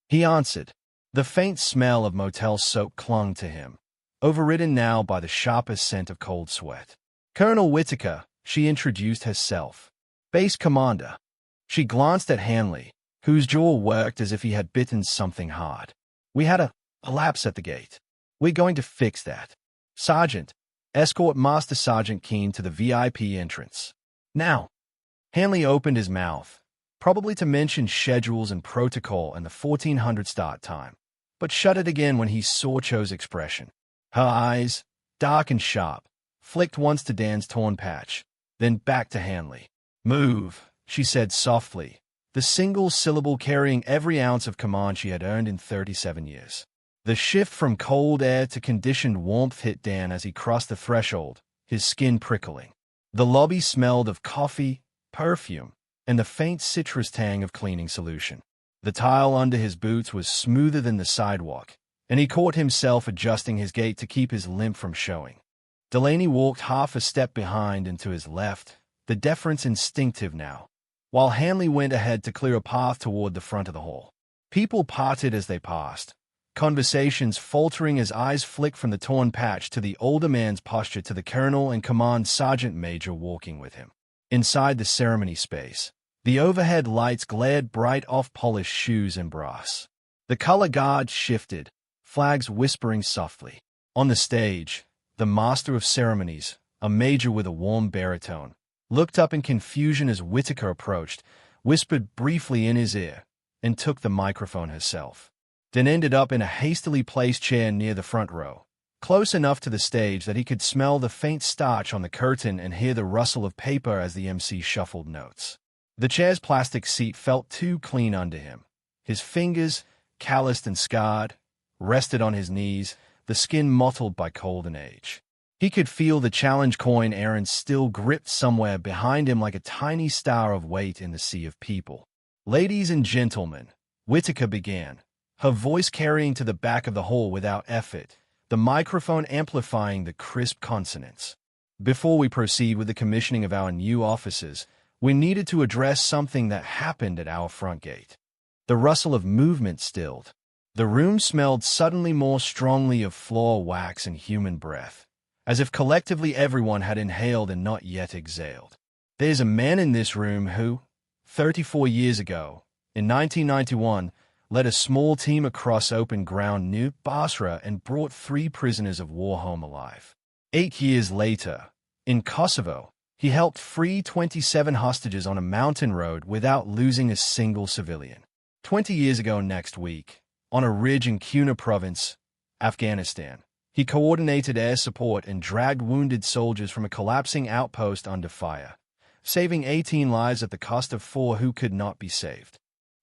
He answered. The faint smell of motel soap clung to him, overridden now by the sharpest scent of cold sweat. "Colonel Whitaker," she introduced herself. "Base Commander." She glanced at Hanley, whose jaw worked as if he had bitten something hard. "We had a lapse at the gate. We're going to fix that. Sergeant, escort Master Sergeant Keene to the VIP entrance. Now." Hanley opened his mouth, probably to mention schedules and protocol and the 1400 start time, but shut it again when he saw Cho's expression. Her eyes, dark and sharp, flicked once to Dan's torn patch, then back to Hanley. "Move," she said softly, the single syllable carrying every ounce of command she had earned in 37 years. The shift from cold air to conditioned warmth hit Dan as he crossed the threshold, his skin prickling. The lobby smelled of coffee, perfume, and the faint citrus tang of cleaning solution. The tile under his boots was smoother than the sidewalk, and he caught himself adjusting his gait to keep his limp from showing. Delaney walked half a step behind and to his left, the deference instinctive now, while Hanley went ahead to clear a path toward the front of the hall. People parted as they passed, conversations faltering as eyes flicked from the torn patch to the older man's posture to the colonel and command sergeant major walking with him. Inside the ceremony space, the overhead lights glared bright off polished shoes and brass. The color guard shifted, flags whispering softly. On the stage, the master of ceremonies, a major with a warm baritone, looked up in confusion as Whitaker approached, whispered briefly in his ear, and took the microphone herself. Then ended up in a hastily placed chair near the front row, close enough to the stage that he could smell the faint starch on the curtain and hear the rustle of paper as the MC shuffled notes. The chair's plastic seat felt too clean under him. His fingers, calloused and scarred, rested on his knees, the skin mottled by cold and age. He could feel the challenge coin Aaron still gripped somewhere behind him like a tiny star of weight in the sea of people. "Ladies and gentlemen," Whitaker began, her voice carrying to the back of the hall without effort, the microphone amplifying the crisp consonants. "Before we proceed with the commissioning of our new officers, we needed to address something that happened at our front gate." The rustle of movement stilled. The room smelled suddenly more strongly of floor wax and human breath, as if collectively everyone had inhaled and not yet exhaled. "There's a man in this room who, 34 years ago, in 1991, led a small team across open ground near Basra and brought 3 prisoners of war home alive. 8 years later, in Kosovo, he helped free 27 hostages on a mountain road without losing a single civilian. 20 years ago next week, on a ridge in Kuna Province, Afghanistan, he coordinated air support and dragged wounded soldiers from a collapsing outpost under fire, saving 18 lives at the cost of 4 who could not be saved."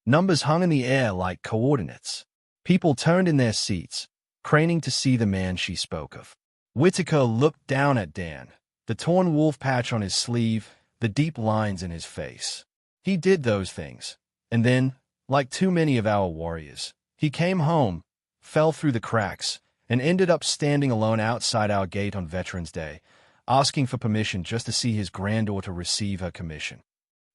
Numbers hung in the air like coordinates. People turned in their seats, craning to see the man she spoke of. Whitaker looked down at Dan, the torn wolf patch on his sleeve, the deep lines in his face. "He did those things, and then, like too many of our warriors, he came home, fell through the cracks, and ended up standing alone outside our gate on Veterans Day, asking for permission just to see his granddaughter receive her commission."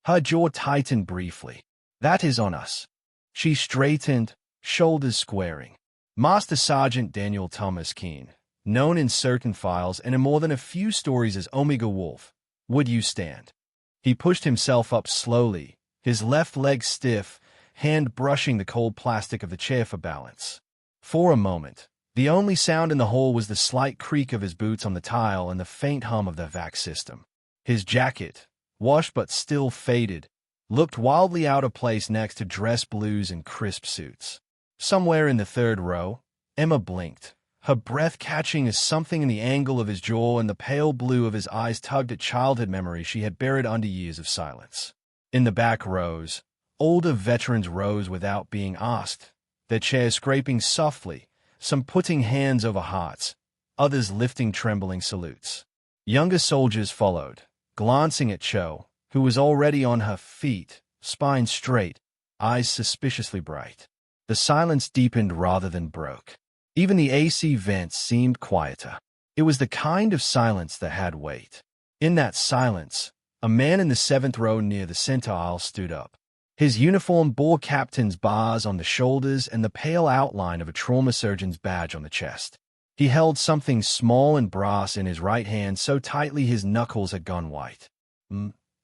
Her jaw tightened briefly. "That is on us." She straightened, shoulders squaring. Master Sergeant Daniel Thomas Keene, known in certain files and in more than a few stories as Omega Wolf, would you stand? He pushed himself up slowly, his left leg stiff, hand brushing the cold plastic of the chair for balance. For a moment, the only sound in the hall was the slight creak of his boots on the tile and the faint hum of the vac system. His jacket, washed but still faded, looked wildly out of place next to dress blues and crisp suits. Somewhere in the third row, Emma blinked, her breath catching as something in the angle of his jaw and the pale blue of his eyes tugged at childhood memories she had buried under years of silence. In the back rows, older veterans rose without being asked, their chairs scraping softly, some putting hands over hearts, others lifting trembling salutes. Younger soldiers followed, glancing at Cho, who was already on her feet, spine straight, eyes suspiciously bright. The silence deepened rather than broke. Even the AC vents seemed quieter. It was the kind of silence that had weight. In that silence, a man in the 7th row near the center aisle stood up. His uniform bore captain's bars on the shoulders and the pale outline of a trauma surgeon's badge on the chest. He held something small and brass in his right hand so tightly his knuckles had gone white.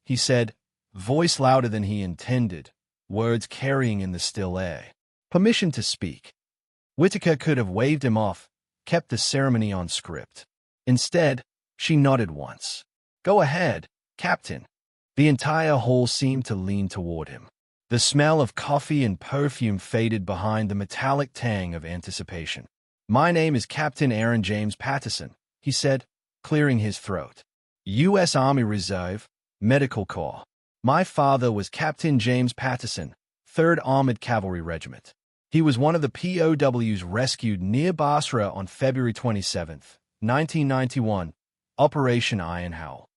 He said, voice louder than he intended, words carrying in the still air. "Permission to speak." Whitaker could have waved him off, kept the ceremony on script. Instead, she nodded once. "Go ahead, Captain." The entire hall seemed to lean toward him. The smell of coffee and perfume faded behind the metallic tang of anticipation. "My name is Captain Aaron James Patterson," he said, clearing his throat. "U.S. Army Reserve, Medical Corps. My father was Captain James Patterson, 3rd Armored Cavalry Regiment. He was one of the POWs rescued near Basra on February 27, 1991, Operation Iron Howl."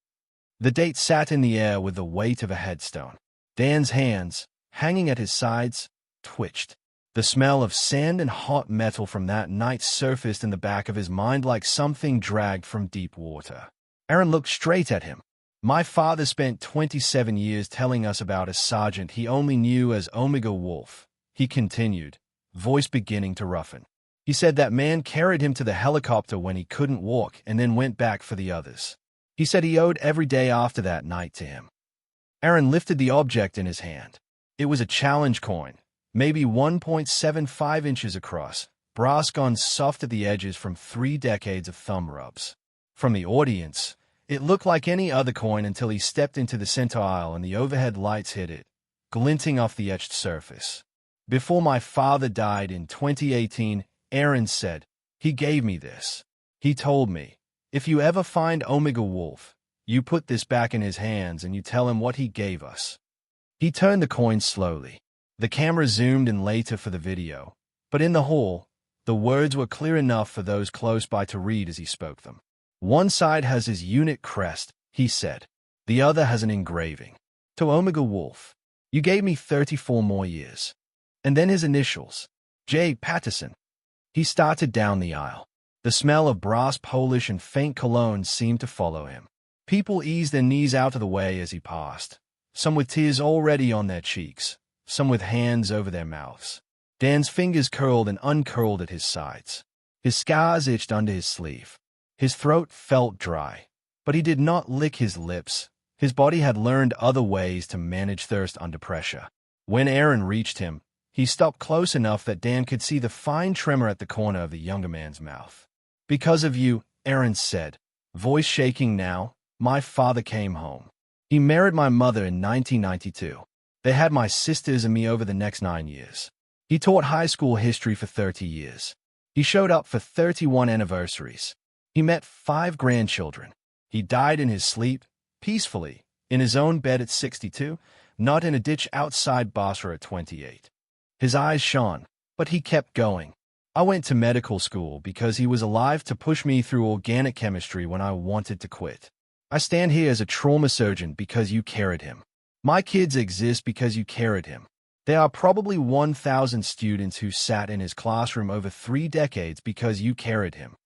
The date sat in the air with the weight of a headstone. Dan's hands, hanging at his sides, twitched. The smell of sand and hot metal from that night surfaced in the back of his mind like something dragged from deep water. Aaron looked straight at him. "My father spent 27 years telling us about a sergeant he only knew as Omega Wolf," he continued, voice beginning to roughen. "He said that man carried him to the helicopter when he couldn't walk and then went back for the others. He said he owed every day after that night to him." Aaron lifted the object in his hand. It was a challenge coin, maybe 1.75 inches across, brass gone soft at the edges from 3 decades of thumb rubs. From the audience, it looked like any other coin until he stepped into the center aisle and the overhead lights hit it, glinting off the etched surface. Before my father died in 2018, Aaron said, "He gave me this. He told me, if you ever find Omega Wolf, you put this back in his hands and you tell him what he gave us." He turned the coin slowly. The camera zoomed in later for the video, but in the hall, the words were clear enough for those close by to read as he spoke them. "One side has his unit crest," he said. "The other has an engraving. To Omega Wolf, you gave me 34 more years." And then his initials, J. Patterson. He started down the aisle. The smell of brass polish and faint cologne seemed to follow him. People eased their knees out of the way as he passed, some with tears already on their cheeks, some with hands over their mouths. Dan's fingers curled and uncurled at his sides. His scars itched under his sleeve. His throat felt dry, but he did not lick his lips. His body had learned other ways to manage thirst under pressure. When Aaron reached him, he stopped close enough that Dan could see the fine tremor at the corner of the younger man's mouth. "Because of you," Aaron said, voice shaking now, "my father came home. He married my mother in 1992. They had my sisters and me over the next 9 years. He taught high school history for 30 years. He showed up for 31 anniversaries. He met 5 grandchildren. He died in his sleep, peacefully, in his own bed at 62, not in a ditch outside Basra at 28. His eyes shone, but he kept going. "I went to medical school because he was alive to push me through organic chemistry when I wanted to quit. I stand here as a trauma surgeon because you carried him. My kids exist because you carried him. There are probably 1,000 students who sat in his classroom over 3 decades because you carried him."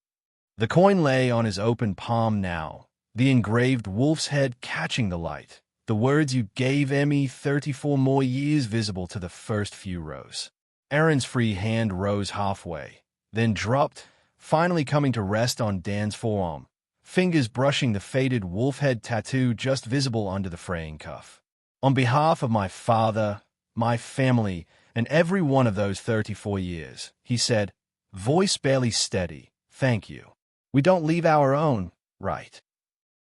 The coin lay on his open palm now, the engraved wolf's head catching the light, the words "you gave Emmy 34 more years" visible to the first few rows. Aaron's free hand rose halfway, then dropped, finally coming to rest on Dan's forearm, fingers brushing the faded wolf head tattoo just visible under the fraying cuff. "On behalf of my father, my family, and every one of those 34 years, he said, voice barely steady, "thank you. We don't leave our own, right?"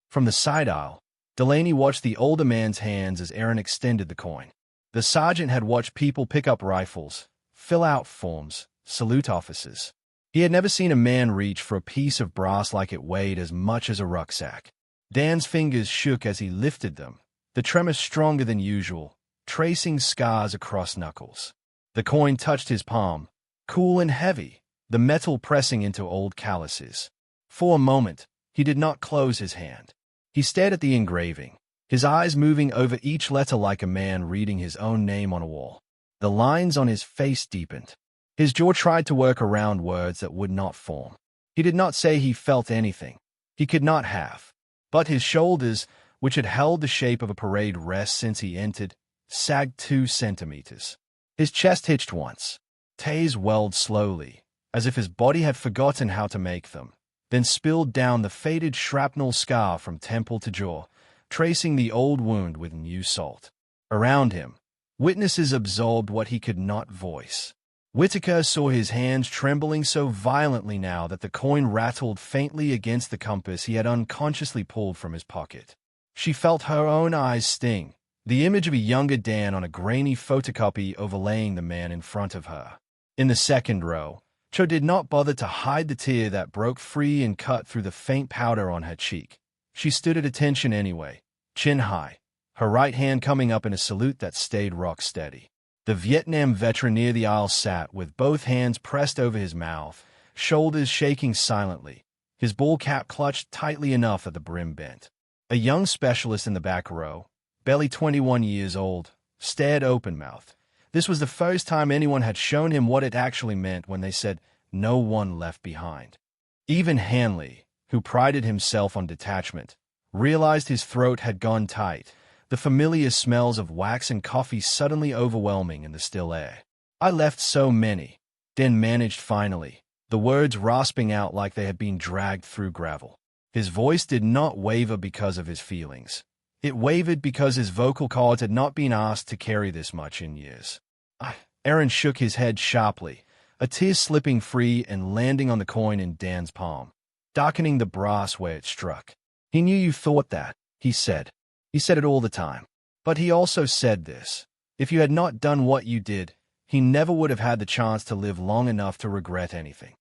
From the side aisle, Delaney watched the older man's hands as Aaron extended the coin. The sergeant had watched people pick up rifles, fill out forms, salute officers. He had never seen a man reach for a piece of brass like it weighed as much as a rucksack. Dan's fingers shook as he lifted them, the tremor stronger than usual, tracing scars across knuckles. The coin touched his palm, cool and heavy, the metal pressing into old calluses. For a moment, he did not close his hand. He stared at the engraving, his eyes moving over each letter like a man reading his own name on a wall. The lines on his face deepened. His jaw tried to work around words that would not form. He did not say he felt anything. He could not have. But his shoulders, which had held the shape of a parade rest since he entered, sagged 2 centimeters. His chest hitched once. Tears welled slowly, as if his body had forgotten how to make them, then spilled down the faded shrapnel scar from temple to jaw, tracing the old wound with new salt. Around him, witnesses absorbed what he could not voice. Whitaker saw his hands trembling so violently now that the coin rattled faintly against the compass he had unconsciously pulled from his pocket. She felt her own eyes sting, the image of a younger Dan on a grainy photocopy overlaying the man in front of her. In the second row, Cho did not bother to hide the tear that broke free and cut through the faint powder on her cheek. She stood at attention anyway, chin high, her right hand coming up in a salute that stayed rock steady. The Vietnam veteran near the aisle sat with both hands pressed over his mouth, shoulders shaking silently, his ball cap clutched tightly enough that the brim bent. A young specialist in the back row, barely 21 years old, stared open-mouthed. This was the first time anyone had shown him what it actually meant when they said, "no one left behind." Even Hanley, who prided himself on detachment, realized his throat had gone tight, the familiar smells of wax and coffee suddenly overwhelming in the still air. "I left so many," Dan managed finally, the words rasping out like they had been dragged through gravel. His voice did not waver because of his feelings. It wavered because his vocal cords had not been asked to carry this much in years. Aaron shook his head sharply, a tear slipping free and landing on the coin in Dan's palm. darkening the brass where it struck. "He knew you thought that," he said. "He said it all the time. But he also said this. If you had not done what you did, he never would have had the chance to live long enough to regret anything."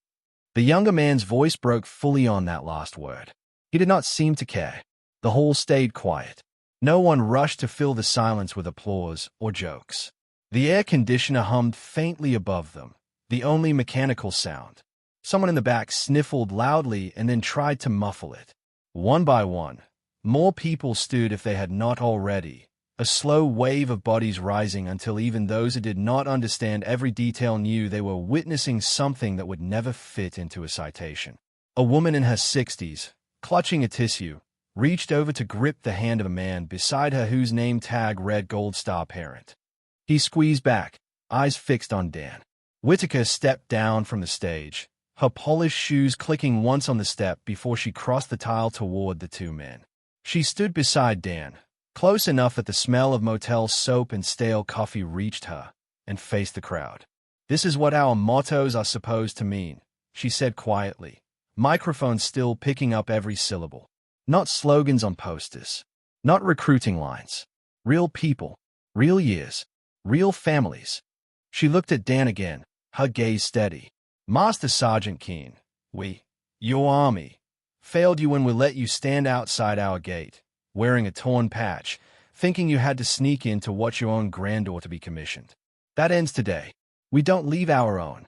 The younger man's voice broke fully on that last word. He did not seem to care. The hall stayed quiet. No one rushed to fill the silence with applause or jokes. The air conditioner hummed faintly above them, the only mechanical sound. Someone in the back sniffled loudly and then tried to muffle it. One by one, more people stood if they had not already, a slow wave of bodies rising until even those who did not understand every detail knew they were witnessing something that would never fit into a citation. A woman in her 60s, clutching a tissue, reached over to grip the hand of a man beside her whose name tag read Gold Star Parent. He squeezed back, eyes fixed on Dan. Whitaker stepped down from the stage, her polished shoes clicking once on the step before she crossed the tile toward the two men. She stood beside Dan, close enough that the smell of motel soap and stale coffee reached her, and faced the crowd. "This is what our mottos are supposed to mean," she said quietly, microphone still picking up every syllable. "Not slogans on posters. Not recruiting lines. Real people. Real years. Real families." She looked at Dan again, her gaze steady. "Master Sergeant Keene, your army, failed you when we let you stand outside our gate, wearing a torn patch, thinking you had to sneak in to watch your own granddaughter be commissioned. That ends today. We don't leave our own."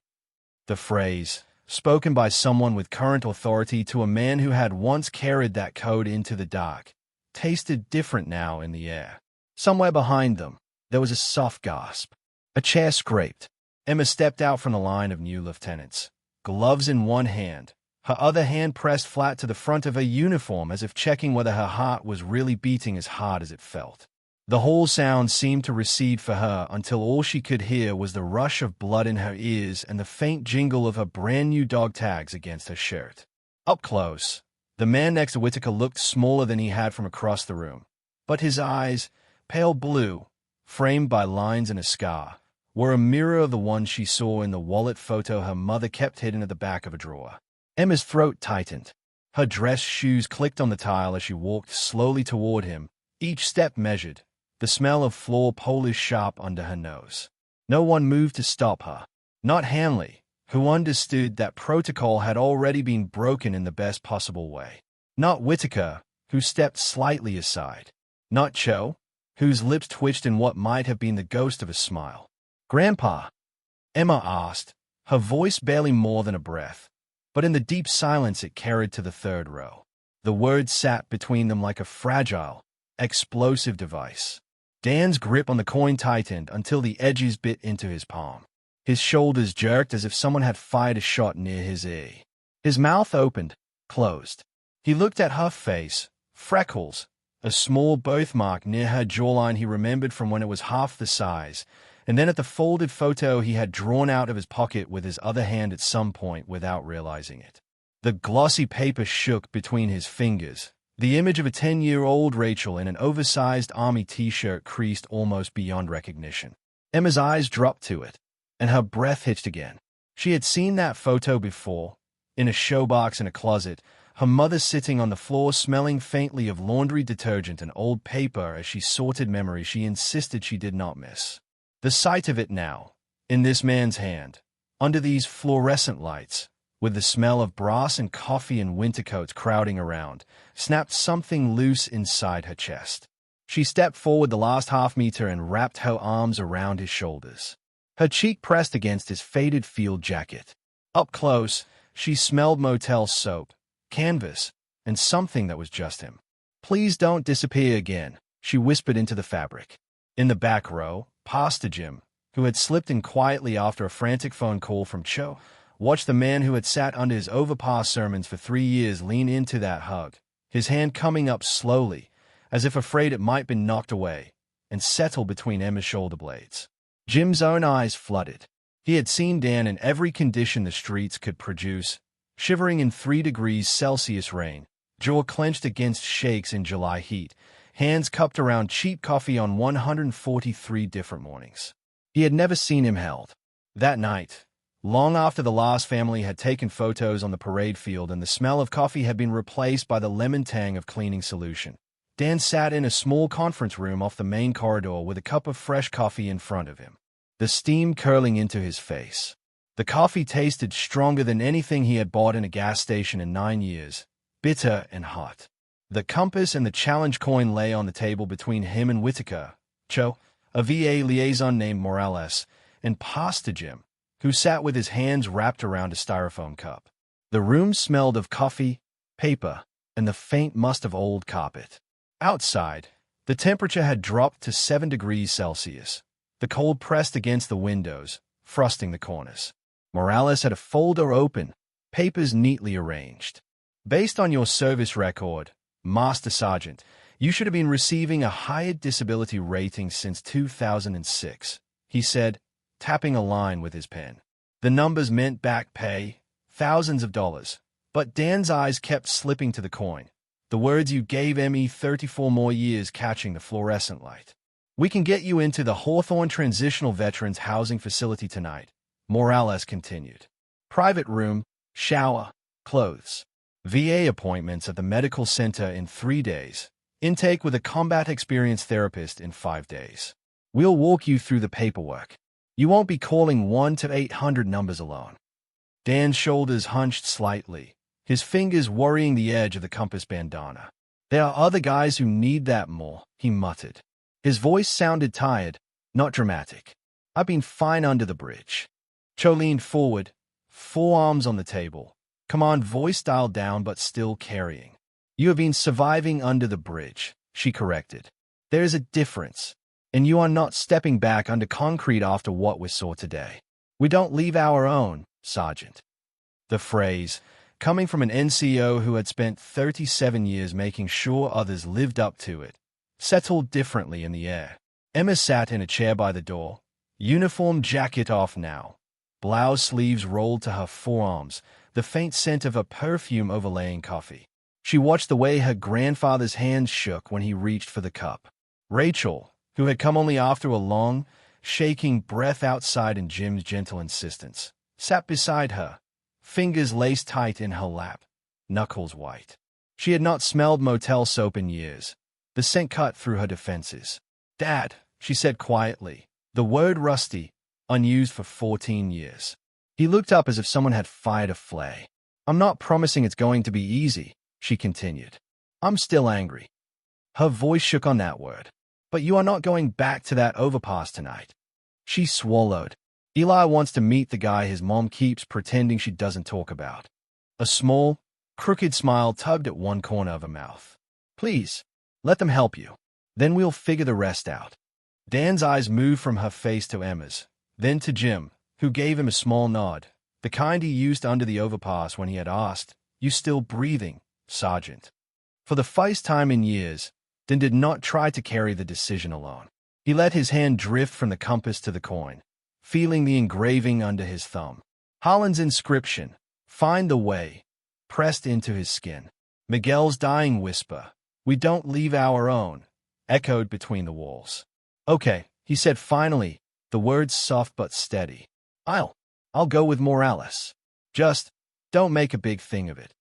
The phrase, spoken by someone with current authority to a man who had once carried that code into the dark, tasted different now in the air. Somewhere behind them, there was a soft gasp. A chair scraped. Emma stepped out from the line of new lieutenants, gloves in one hand, her other hand pressed flat to the front of her uniform as if checking whether her heart was really beating as hard as it felt. The whole sound seemed to recede for her until all she could hear was the rush of blood in her ears and the faint jingle of her brand-new dog tags against her shirt. Up close, the man next to Whitaker looked smaller than he had from across the room, but his eyes, pale blue, framed by lines and a scar, were a mirror of the one she saw in the wallet photo her mother kept hidden at the back of a drawer. Emma's throat tightened. Her dress shoes clicked on the tile as she walked slowly toward him, each step measured, the smell of floor polish sharp under her nose. No one moved to stop her. Not Hanley, who understood that protocol had already been broken in the best possible way. Not Whitaker, who stepped slightly aside. Not Cho, whose lips twitched in what might have been the ghost of a smile. "Grandpa?" Emma asked, her voice barely more than a breath, but in the deep silence it carried to the third row. The words sat between them like a fragile, explosive device. Dan's grip on the coin tightened until the edges bit into his palm. His shoulders jerked as if someone had fired a shot near his ear. His mouth opened, closed. He looked at her face, freckles, a small birthmark near her jawline he remembered from when it was half the size, and then at the folded photo he had drawn out of his pocket with his other hand at some point without realizing it. The glossy paper shook between his fingers. The image of a 10-year-old Rachel in an oversized army t-shirt creased almost beyond recognition. Emma's eyes dropped to it, and her breath hitched again. She had seen that photo before, in a showbox in a closet, her mother sitting on the floor smelling faintly of laundry detergent and old paper as she sorted memories she insisted she did not miss. The sight of it now, in this man's hand, under these fluorescent lights, with the smell of brass and coffee and winter coats crowding around, snapped something loose inside her chest. She stepped forward the last half-meter and wrapped her arms around his shoulders. Her cheek pressed against his faded field jacket. Up close, she smelled motel soap, canvas, and something that was just him. "Please don't disappear again," she whispered into the fabric. In the back row, Pastor Jim, who had slipped in quietly after a frantic phone call from Cho, watched the man who had sat under his overpass sermons for 3 years lean into that hug, his hand coming up slowly, as if afraid it might be knocked away, and settle between Emma's shoulder blades. Jim's own eyes flooded. He had seen Dan in every condition the streets could produce, shivering in 3 degrees Celsius rain, jaw clenched against shakes in July heat, hands cupped around cheap coffee on 143 different mornings. He had never seen him held. That night, long after the last family had taken photos on the parade field and the smell of coffee had been replaced by the lemon tang of cleaning solution. Dan sat in a small conference room off the main corridor with a cup of fresh coffee in front of him, the steam curling into his face. The coffee tasted stronger than anything he had bought in a gas station in 9 years, bitter and hot. The compass and the challenge coin lay on the table between him and Whitaker, Cho, a VA liaison named Morales, and Pasta Jim, who sat with his hands wrapped around a styrofoam cup. The room smelled of coffee, paper, and the faint must of old carpet. Outside, the temperature had dropped to 7 degrees Celsius. The cold pressed against the windows, frosting the corners. Morales had a folder open, papers neatly arranged. Based on your service record, Master Sergeant, you should have been receiving a higher disability rating since 2006, he said, tapping a line with his pen. The numbers meant back pay, thousands of dollars, but Dan's eyes kept slipping to the coin. The words you gave me 34 more years catching the fluorescent light. We can get you into the Hawthorne Transitional Veterans Housing Facility tonight, Morales continued. Private room, shower, clothes. VA appointments at the medical center in 3 days. Intake with a combat experienced therapist in 5 days. We'll walk you through the paperwork. You won't be calling 1 to 800 numbers alone. Dan's shoulders hunched slightly, his fingers worrying the edge of the compass bandana. There are other guys who need that more, he muttered. His voice sounded tired, not dramatic. I've been fine under the bridge. Cho leaned forward, forearms on the table, command voice dialed down but still carrying. You have been surviving under the bridge, she corrected. There is a difference, and you are not stepping back under concrete after what we saw today. We don't leave our own, Sergeant. The phrase, coming from an NCO who had spent 37 years making sure others lived up to it, settled differently in the air. Emma sat in a chair by the door, uniform jacket off now, blouse sleeves rolled to her forearms, the faint scent of a perfume overlaying coffee. She watched the way her grandfather's hands shook when he reached for the cup. Rachel, who had come only after a long, shaking breath outside in Jim's gentle insistence, sat beside her, fingers laced tight in her lap, knuckles white. She had not smelled motel soap in years. The scent cut through her defenses. Dad, she said quietly, the word rusty, unused for 14 years. He looked up as if someone had fired a flay. I'm not promising it's going to be easy, she continued. I'm still angry. Her voice shook on that word. But you are not going back to that overpass tonight. She swallowed. Eli wants to meet the guy his mom keeps pretending she doesn't talk about. A small, crooked smile tugged at one corner of her mouth. Please, let them help you. Then we'll figure the rest out. Dan's eyes moved from her face to Emma's, then to Jim, who gave him a small nod, the kind he used under the overpass when he had asked, You still breathing, Sergeant? For the first time in years, Dan did not try to carry the decision alone. He let his hand drift from the compass to the coin, feeling the engraving under his thumb. Holland's inscription, Find the way, pressed into his skin. Miguel's dying whisper, We don't leave our own, echoed between the walls. Okay, he said finally, the words soft but steady. I'll go with Morales. Just, don't make a big thing of it.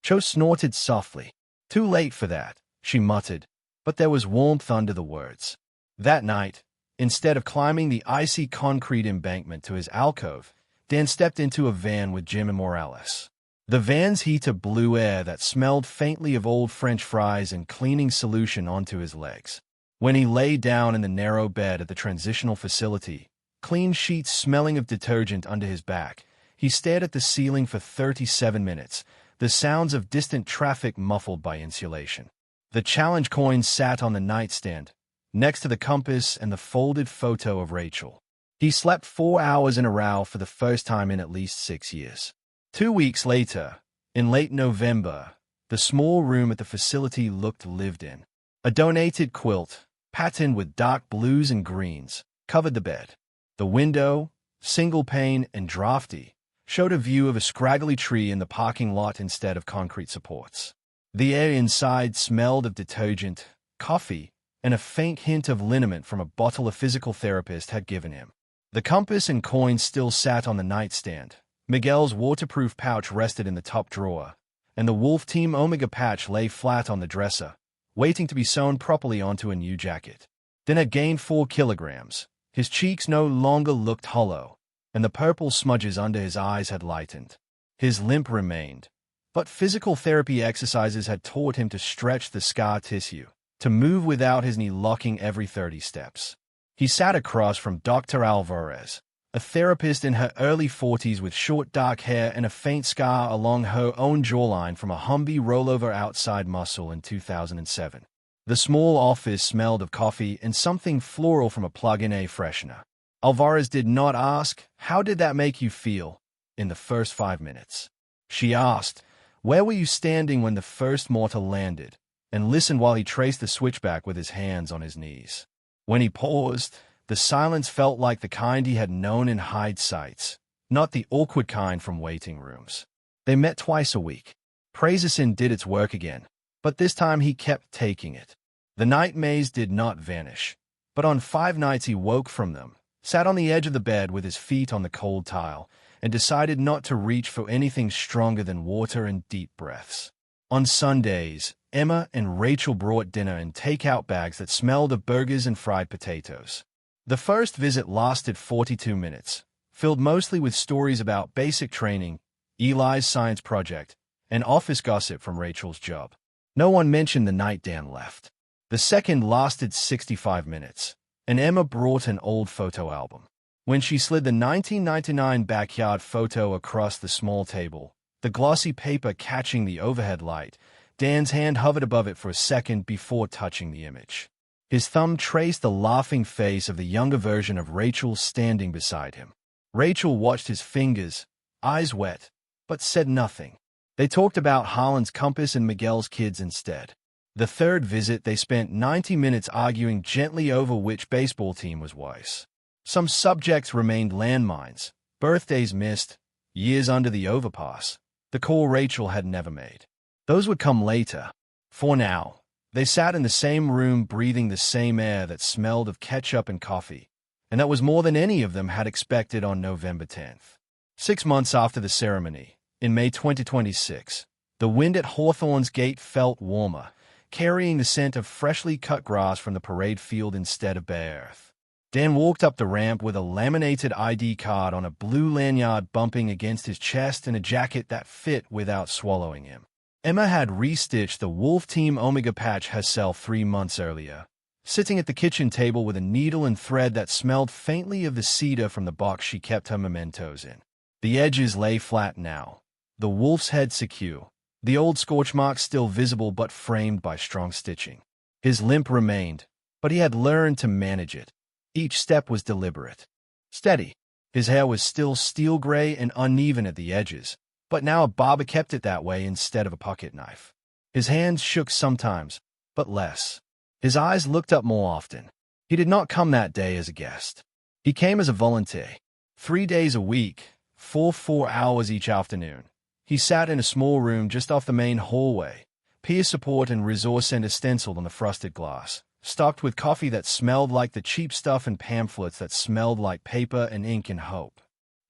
Cho snorted softly. Too late for that, she muttered, but there was warmth under the words. That night, instead of climbing the icy concrete embankment to his alcove, Dan stepped into a van with Jim and Morales. The van's heater blew air that smelled faintly of old French fries and cleaning solution onto his legs. When he lay down in the narrow bed at the transitional facility, clean sheets smelling of detergent under his back, he stared at the ceiling for 37 minutes, the sounds of distant traffic muffled by insulation. The challenge coin sat on the nightstand, next to the compass and the folded photo of Rachel. He slept 4 hours in a row for the first time in at least 6 years. 2 weeks later, in late November, the small room at the facility looked lived in. A donated quilt, patterned with dark blues and greens, covered the bed. The window, single pane and drafty, showed a view of a scraggly tree in the parking lot instead of concrete supports. The air inside smelled of detergent, coffee, and a faint hint of liniment from a bottle a physical therapist had given him. The compass and coins still sat on the nightstand. Miguel's waterproof pouch rested in the top drawer, and the Wolf Team Omega patch lay flat on the dresser, waiting to be sewn properly onto a new jacket. Dan had gained 4 kilograms. His cheeks no longer looked hollow, and the purple smudges under his eyes had lightened. His limp remained, but physical therapy exercises had taught him to stretch the scar tissue, to move without his knee locking every 30 steps. He sat across from Dr. Alvarez, a therapist in her early 40s with short dark hair and a faint scar along her own jawline from a Humvee rollover outside muscle in 2007. The small office smelled of coffee and something floral from a plug-in air freshener. Alvarez did not ask, "How did that make you feel?" in the first 5 minutes. She asked, "Where were you standing when the first mortar landed?" and listened while he traced the switchback with his hands on his knees. When he paused, the silence felt like the kind he had known in Hyde sites, not the awkward kind from waiting rooms. They met twice a week. Prazosin did its work again, but this time he kept taking it. The night maze did not vanish, but on 5 nights he woke from them, sat on the edge of the bed with his feet on the cold tile, and decided not to reach for anything stronger than water and deep breaths. On Sundays, Emma and Rachel brought dinner in take-out bags that smelled of burgers and fried potatoes. The first visit lasted 42 minutes, filled mostly with stories about basic training, Eli's science project, and office gossip from Rachel's job. No one mentioned the night Dan left. The second lasted 65 minutes, and Emma brought an old photo album. When she slid the 1999 backyard photo across the small table, the glossy paper catching the overhead light, Dan's hand hovered above it for a second before touching the image. His thumb traced the laughing face of the younger version of Rachel standing beside him. Rachel watched his fingers, eyes wet, but said nothing. They talked about Harlan's compass and Miguel's kids instead. The third visit, they spent 90 minutes arguing gently over which baseball team was worse. Some subjects remained landmines, birthdays missed, years under the overpass, the call Rachel had never made. Those would come later. For now, they sat in the same room breathing the same air that smelled of ketchup and coffee, and that was more than any of them had expected on November 10th. 6 months after the ceremony, in May 2026, the wind at Hawthorne's gate felt warmer, carrying the scent of freshly cut grass from the parade field instead of bare earth. Dan walked up the ramp with a laminated ID card on a blue lanyard bumping against his chest and a jacket that fit without swallowing him. Emma had restitched the Wolf Team Omega patch herself 3 months earlier, sitting at the kitchen table with a needle and thread that smelled faintly of the cedar from the box she kept her mementos in. The edges lay flat now, the wolf's head secure, the old scorch marks still visible but framed by strong stitching. His limp remained, but he had learned to manage it. Each step was deliberate, steady. His hair was still steel gray and uneven at the edges, but now a barber kept it that way instead of a pocket knife. His hands shook sometimes, but less. His eyes looked up more often. He did not come that day as a guest. He came as a volunteer. 3 days a week, 4 hours each afternoon. He sat in a small room just off the main hallway, peer support and resource center stenciled on the frosted glass, stocked with coffee that smelled like the cheap stuff and pamphlets that smelled like paper and ink and hope.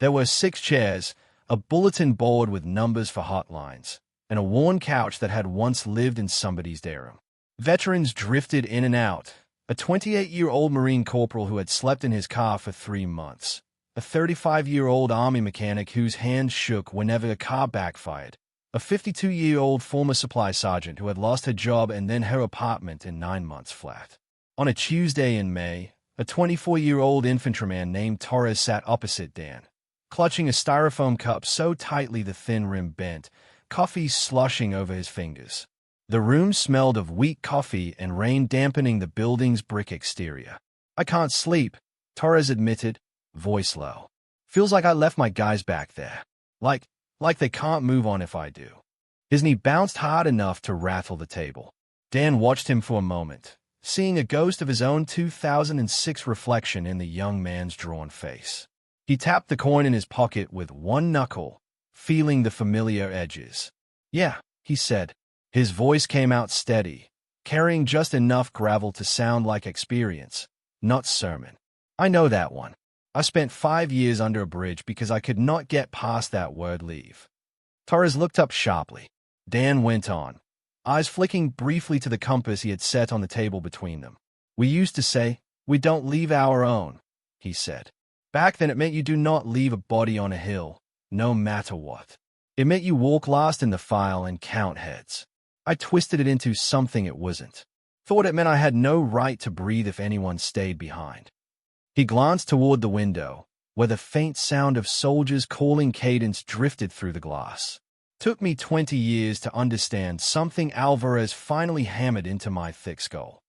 There were 6 chairs, a bulletin board with numbers for hotlines, and a worn couch that had once lived in somebody's day room. Veterans drifted in and out, a 28-year-old Marine corporal who had slept in his car for 3 months, a 35-year-old Army mechanic whose hands shook whenever a car backfired, a 52-year-old former supply sergeant who had lost her job and then her apartment in 9 months flat. On a Tuesday in May, a 24-year-old infantryman named Torres sat opposite Dan, clutching a styrofoam cup so tightly the thin rim bent, coffee sloshing over his fingers. The room smelled of weak coffee and rain dampening the building's brick exterior. "I can't sleep," Torres admitted, voice low. "Feels like I left my guys back there. Like they can't move on if I do." His knee bounced hard enough to rattle the table. Dan watched him for a moment, seeing a ghost of his own 2006 reflection in the young man's drawn face. He tapped the coin in his pocket with one knuckle, feeling the familiar edges. "Yeah," he said. His voice came out steady, carrying just enough gravel to sound like experience, not sermon. "I know that one. I spent 5 years under a bridge because I could not get past that word leave. Torres looked up sharply. Dan went on, eyes flicking briefly to the compass he had set on the table between them. We used to say, we don't leave our own, he said. Back then it meant you do not leave a body on a hill, no matter what. It meant you walk last in the file and count heads. I twisted it into something it wasn't. Thought it meant I had no right to breathe if anyone stayed behind. He glanced toward the window, where the faint sound of soldiers' calling cadence drifted through the glass. Took me 20 years to understand something Alvarez finally hammered into my thick skull.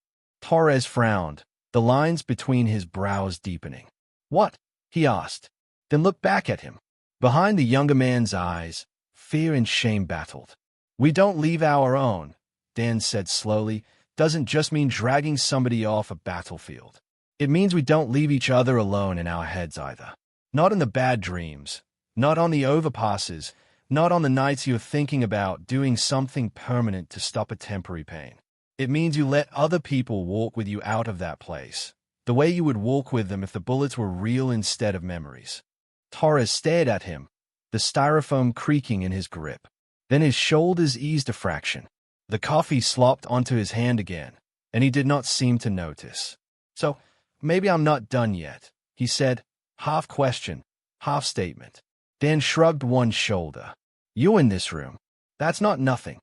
Torres frowned, the lines between his brows deepening. What? He asked, then looked back at him. Behind the younger man's eyes, fear and shame battled. We don't leave our own, Dan said slowly, doesn't just mean dragging somebody off a battlefield. It means we don't leave each other alone in our heads either. Not in the bad dreams, not on the overpasses, not on the nights you're thinking about doing something permanent to stop a temporary pain. It means you let other people walk with you out of that place, the way you would walk with them if the bullets were real instead of memories. Torres stared at him, the styrofoam creaking in his grip. Then his shoulders eased a fraction. The coffee slopped onto his hand again, and he did not seem to notice. So, maybe I'm not done yet, he said, half question, half statement. Dan shrugged one shoulder. You in this room. That's not nothing.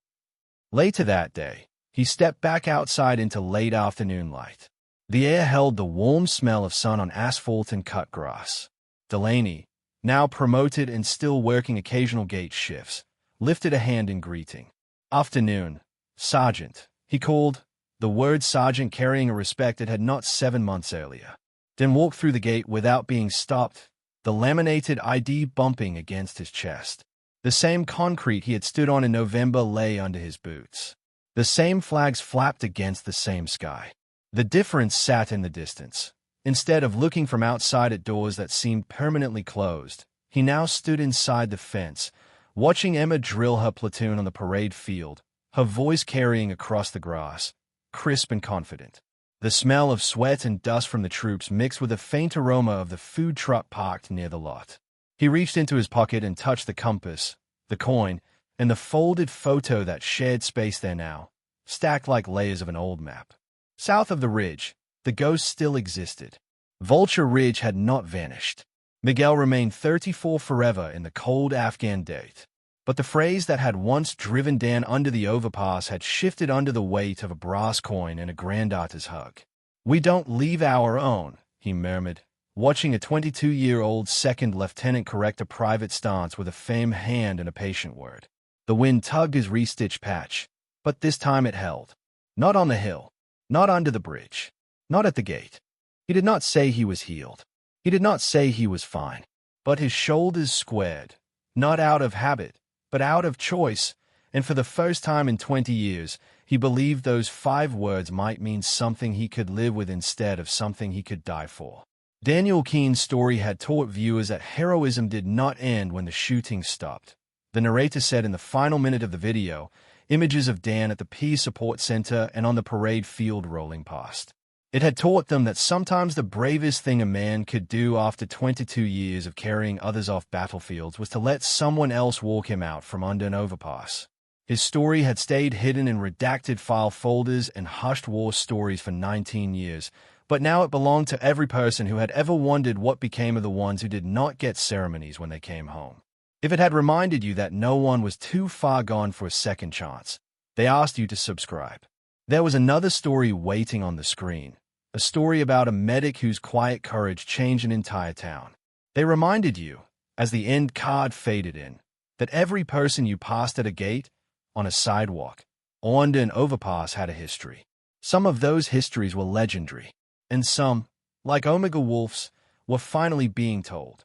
Later that day, he stepped back outside into late afternoon light. The air held the warm smell of sun on asphalt and cut grass. Delaney, now promoted and still working occasional gate shifts, lifted a hand in greeting. Afternoon, Sergeant, he called, the word sergeant carrying a respect it had not 7 months earlier. Then walked through the gate without being stopped, the laminated ID bumping against his chest. The same concrete he had stood on in November lay under his boots. The same flags flapped against the same sky. The difference sat in the distance. Instead of looking from outside at doors that seemed permanently closed, he now stood inside the fence, watching Emma drill her platoon on the parade field, her voice carrying across the grass, crisp and confident. The smell of sweat and dust from the troops mixed with a faint aroma of the food truck parked near the lot. He reached into his pocket and touched the compass, the coin, and the folded photo that shared space there now, stacked like layers of an old map. South of the ridge, the ghost still existed. Vulture Ridge had not vanished. Miguel remained 34 forever in the cold Afghan date. But the phrase that had once driven Dan under the overpass had shifted under the weight of a brass coin and a granddaughter's hug. We don't leave our own, he murmured, watching a 22-year-old second lieutenant correct a private stance with a firm hand and a patient word. The wind tugged his restitched patch, but this time it held. Not on the hill, not under the bridge, not at the gate. He did not say he was healed. He did not say he was fine. But his shoulders squared, not out of habit, but out of choice, and for the first time in 20 years, he believed those 5 words might mean something he could live with instead of something he could die for. Daniel Keene's story had taught viewers that heroism did not end when the shooting stopped. The narrator said in the final minute of the video, images of Dan at the Peace Support Center and on the parade field rolling past. It had taught them that sometimes the bravest thing a man could do after 22 years of carrying others off battlefields was to let someone else walk him out from under an overpass. His story had stayed hidden in redacted file folders and hushed war stories for 19 years, but now it belonged to every person who had ever wondered what became of the ones who did not get ceremonies when they came home. If it had reminded you that no one was too far gone for a second chance, they asked you to subscribe. There was another story waiting on the screen. A story about a medic whose quiet courage changed an entire town. They reminded you, as the end card faded in, that every person you passed at a gate, on a sidewalk, or under an overpass had a history. Some of those histories were legendary, and some, like Omega Wolf's, were finally being told.